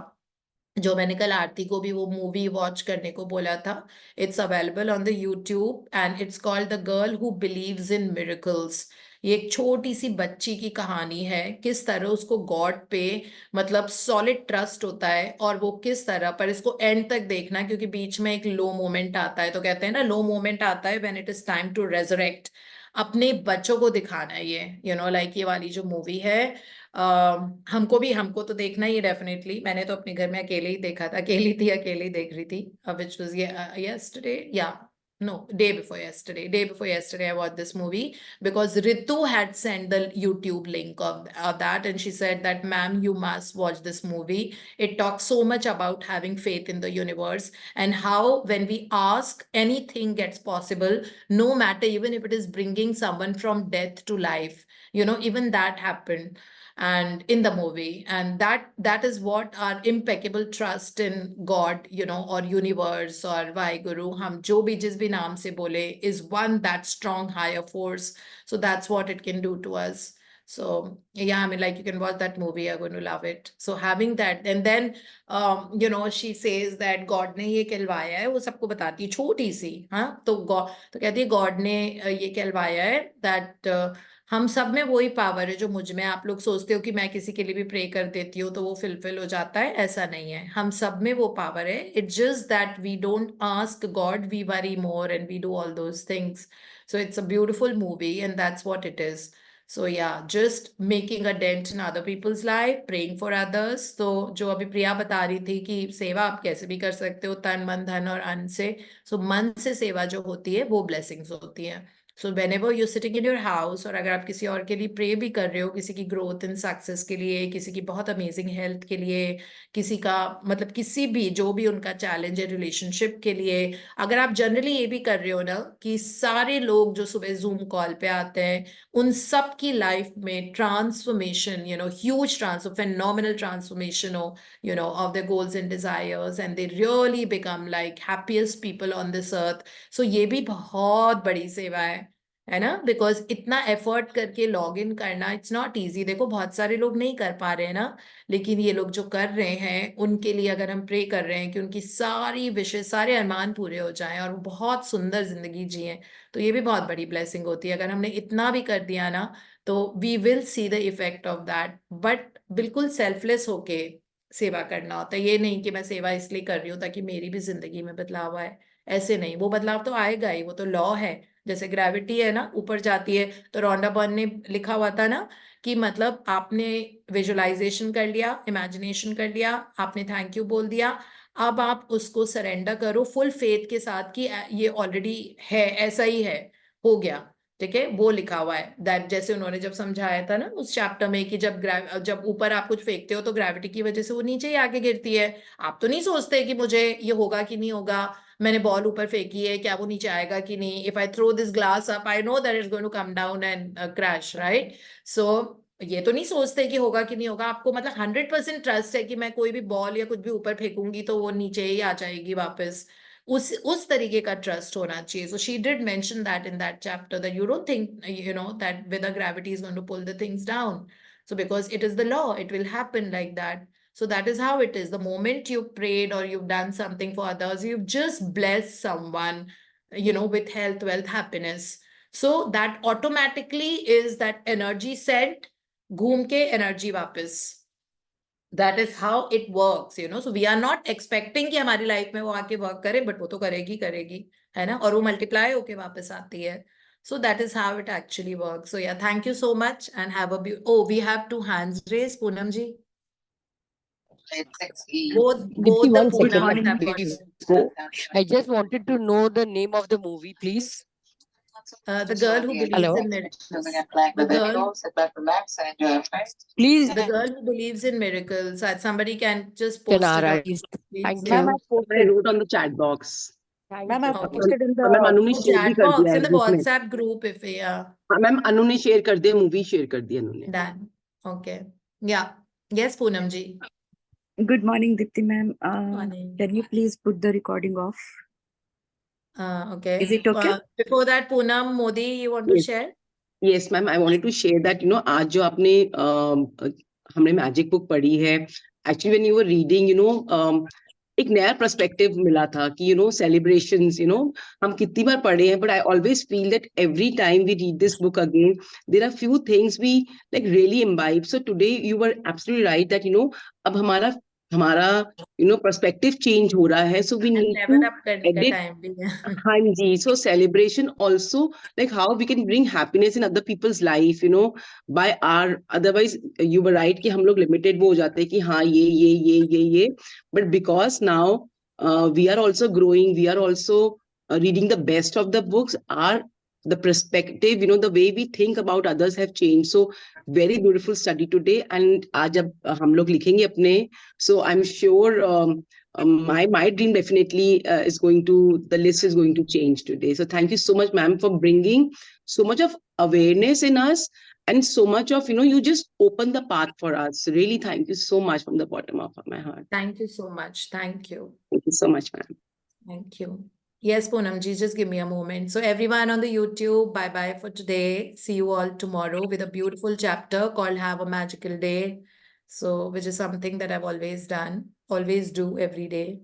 Speaker 3: जो मैंने कल आरती को भी वो मूवी वॉच करने को बोला था। It's available on the YouTube and it's called the girl who believes in miracles. ये एक छोटी सी बच्ची की कहानी है, किस तरह उसको गॉड पे मतलब सॉलिड ट्रस्ट होता है, और वो किस तरह, पर इसको एंड तक देखना क्योंकि बीच में एक लो मोमेंट आता है। तो कहते हैं ना, लो मोमेंट आता है when it is time to resurrect. अपने बच्चों को दिखाना है ये, लाइक ये वाली जो मूवी है। हमको तो देखना ही है डेफिनेटली। मैंने तो अपने घर में अकेले ही देखा था, अकेले ही देख रही थी, which was yesterday, yeah, no, day before yesterday I watched this movie because Ritu had sent the YouTube link of that, and she said that, ma'am, you must watch this movie. It talks so much about having faith in the universe and how when we ask, anything gets possible, no matter even if it is bringing someone from death to life. Even that happened and in the movie, and that is what our impeccable trust in God, or universe or Vaheguru, हम जो भी जिस भी नाम से बोले, is one that strong higher force. So that's what it can do to us. So yeah, I mean, like, you can watch that movie, you're going to love it. So having that, and then she says that God ने ये कहलवाया है, वो सबको बताती है, छोटी सी, हाँ, तो गॉड तो कहती है गॉड ने ये कहलवाया है दैट हम सब में वही पावर है जो मुझ में। आप लोग सोचते हो कि मैं किसी के लिए भी प्रे कर देती हूँ तो वो फिलफिल हो जाता है, ऐसा नहीं है। हम सब में वो पावर है, it's just that we don't ask god, we worry more and we do all those things. So it's a beautiful movie and that's what it is. So ya, just making a dent in other people's life, praying for others. तो जो अभी प्रिया बता रही थी कि सेवा आप कैसे भी कर सकते हो, तन मन धन और अन्न से। सो मन से सेवा जो होती है वो ब्लेसिंग्स होती है। So when ever you sitting in your house, और अगर आप किसी और के लिए प्रे भी कर रहे हो, किसी की ग्रोथ एंड सक्सेस के लिए, किसी की बहुत अमेजिंग हेल्थ के लिए, किसी का मतलब किसी भी जो भी उनका चैलेंज है रिलेशनशिप के लिए, अगर आप जनरली ये भी कर रहे हो ना कि सारे लोग जो सुबह जूम कॉल पे आते हैं उन सब की लाइफ में transformation, huge transformation phenomenal transformation of their goals and desires, and they really become like happiest people on this earth. सो ये भी बहुत बड़ी सेवा है ना, बिकॉज इतना एफर्ट करके लॉग इन करना, इट्स नॉट इजी। देखो बहुत सारे लोग नहीं कर पा रहे हैं ना, लेकिन ये लोग जो कर रहे हैं उनके लिए अगर हम प्रे कर रहे हैं कि उनकी सारी विशेष, सारे अरमान पूरे हो जाएं और वो बहुत सुंदर जिंदगी जिए, तो ये भी बहुत बड़ी ब्लेसिंग होती है। अगर हमने इतना भी कर दिया ना, तो we will see the effect of that. But बिल्कुल सेल्फलेस होके सेवा करना होता है। ये नहीं कि मैं सेवा इसलिए कर रही हूँ ताकि मेरी भी जिंदगी में बदलाव आए, ऐसे नहीं। वो बदलाव तो आएगा ही, वो तो लॉ है। जैसे ग्रेविटी है ना, ऊपर जाती है, तो रोंडा बर्न ने लिखा हुआ था ना कि मतलब आपने विजुअलाइजेशन कर लिया, इमेजिनेशन कर लिया, आपने थैंक यू बोल दिया, अब आप उसको सरेंडर करो फुल फेथ के साथ कि ये ऑलरेडी है, ऐसा ही है, हो गया। ठीक है, वो लिखा हुआ है दैट, जैसे उन्होंने जब समझाया था ना उस चैप्टर में कि जब ऊपर आप कुछ फेंकते हो तो ग्रेविटी की वजह से वो नीचे ही आके गिरती है। आप तो नहीं सोचते कि मुझे ये होगा कि नहीं होगा, मैंने बॉल ऊपर फेंकी है, क्या वो नीचे आएगा कि नहीं, if I throw this glass up I know that is going to come down and crash, right. सो ये तो नहीं सोचते कि होगा कि नहीं होगा। आपको मतलब 100% ट्रस्ट है कि मैं कोई भी बॉल या कुछ भी ऊपर फेंकूंगी तो वो नीचे ही आ जाएगी वापस। उस तरीके का ट्रस्ट होना चाहिए। So she did mention that in that chapter, that you don't think that with the gravity is going to pull the things down. So because it is the law, it will happen like that. So that is how it is. The moment you prayed or you've done something for others, you've just blessed someone, with health, wealth, happiness. So that automatically is that energy sent, घूम के energy वापस, That is how it works, you know. So we are not expecting कि हमारी life में वो आके work करे, but वो तो करेगी करेगी, है ना, और वो मल्टीप्लाई होके वापस आती है. So that is how it actually works. So yeah, thank you so much and have a oh, we have 2 hands raised, Poonam ji. Both
Speaker 2: Dipti,
Speaker 3: the
Speaker 2: one
Speaker 3: Poonam
Speaker 2: second,
Speaker 3: have
Speaker 2: please
Speaker 3: got
Speaker 2: go. I just wanted to know the name of the movie, please.
Speaker 3: the girl who believes
Speaker 2: Hello?
Speaker 3: in miracles. The girl,
Speaker 2: Please,
Speaker 3: the girl who believes in miracles. Somebody can just post it
Speaker 2: Tanara,
Speaker 3: on,
Speaker 2: please.
Speaker 3: please.
Speaker 2: Thank
Speaker 7: Ma'am, I
Speaker 2: you.
Speaker 7: posted.
Speaker 6: I wrote on the chat box.
Speaker 2: Thank
Speaker 7: Ma'am, I
Speaker 2: you.
Speaker 3: Okay.
Speaker 7: posted in
Speaker 6: और ma'am
Speaker 7: the.
Speaker 6: अनु ने
Speaker 3: Oh,
Speaker 6: share भी
Speaker 3: chat
Speaker 6: कर दिया
Speaker 3: box
Speaker 6: है
Speaker 3: in the
Speaker 6: group में.
Speaker 3: WhatsApp group, if yeah,
Speaker 6: हाँ ma'am, अनु ने share कर दिया, मूवी शेयर कर दी अनु ने.
Speaker 3: done. Okay. Yeah. Yes, Poonam ji.
Speaker 8: Good morning, Dipti ma'am.
Speaker 3: Morning.
Speaker 8: Can you please put the recording off?
Speaker 3: Okay.
Speaker 8: Is it okay?
Speaker 3: Before that, Poonam Modi, you want to
Speaker 6: Yes.
Speaker 3: share?
Speaker 6: Yes ma'am, I wanted to share that आज जो आपने हमने magic book पढ़ी है, actually when you were reading एक नया perspective मिला था कि सेलिब्रेशंस, हम कितनी बार पढ़े हैं, but I always feel that every time we read this book again there are few things we like really imbibe. So today you were absolutely right that अब हमारा हमारा पर्सपेक्टिव चेंज हो रहा है, so we
Speaker 3: And
Speaker 6: need
Speaker 3: level
Speaker 6: to
Speaker 3: up करने का
Speaker 6: edit.
Speaker 3: time भी है.
Speaker 6: हाँ जी, so celebration also, like how we can bring happiness in other people's life, by our, otherwise you were right कि हम लोग limited वो हो जाते हैं कि हाँ ये, but because now we are also growing, we are also reading the best of the books, our the perspective, the way we think about others have changed. So very beautiful study today. And आज जब हम लोग लिखेंगे अपने, so I'm sure my dream definitely is going to, the list is going to change today. So thank you so much, ma'am, for bringing so much of awareness in us, and so much of, you just open the path for us. Really, thank you so much from the bottom of my heart.
Speaker 3: Thank you so much. Thank you.
Speaker 6: Thank you so much, ma'am.
Speaker 3: Thank you. Yes, Poonam ji, just give me a moment. So everyone on the YouTube, bye-bye for today. See you all tomorrow with a beautiful chapter called Have a Magical Day. So, which is something that I've always done, always do every day.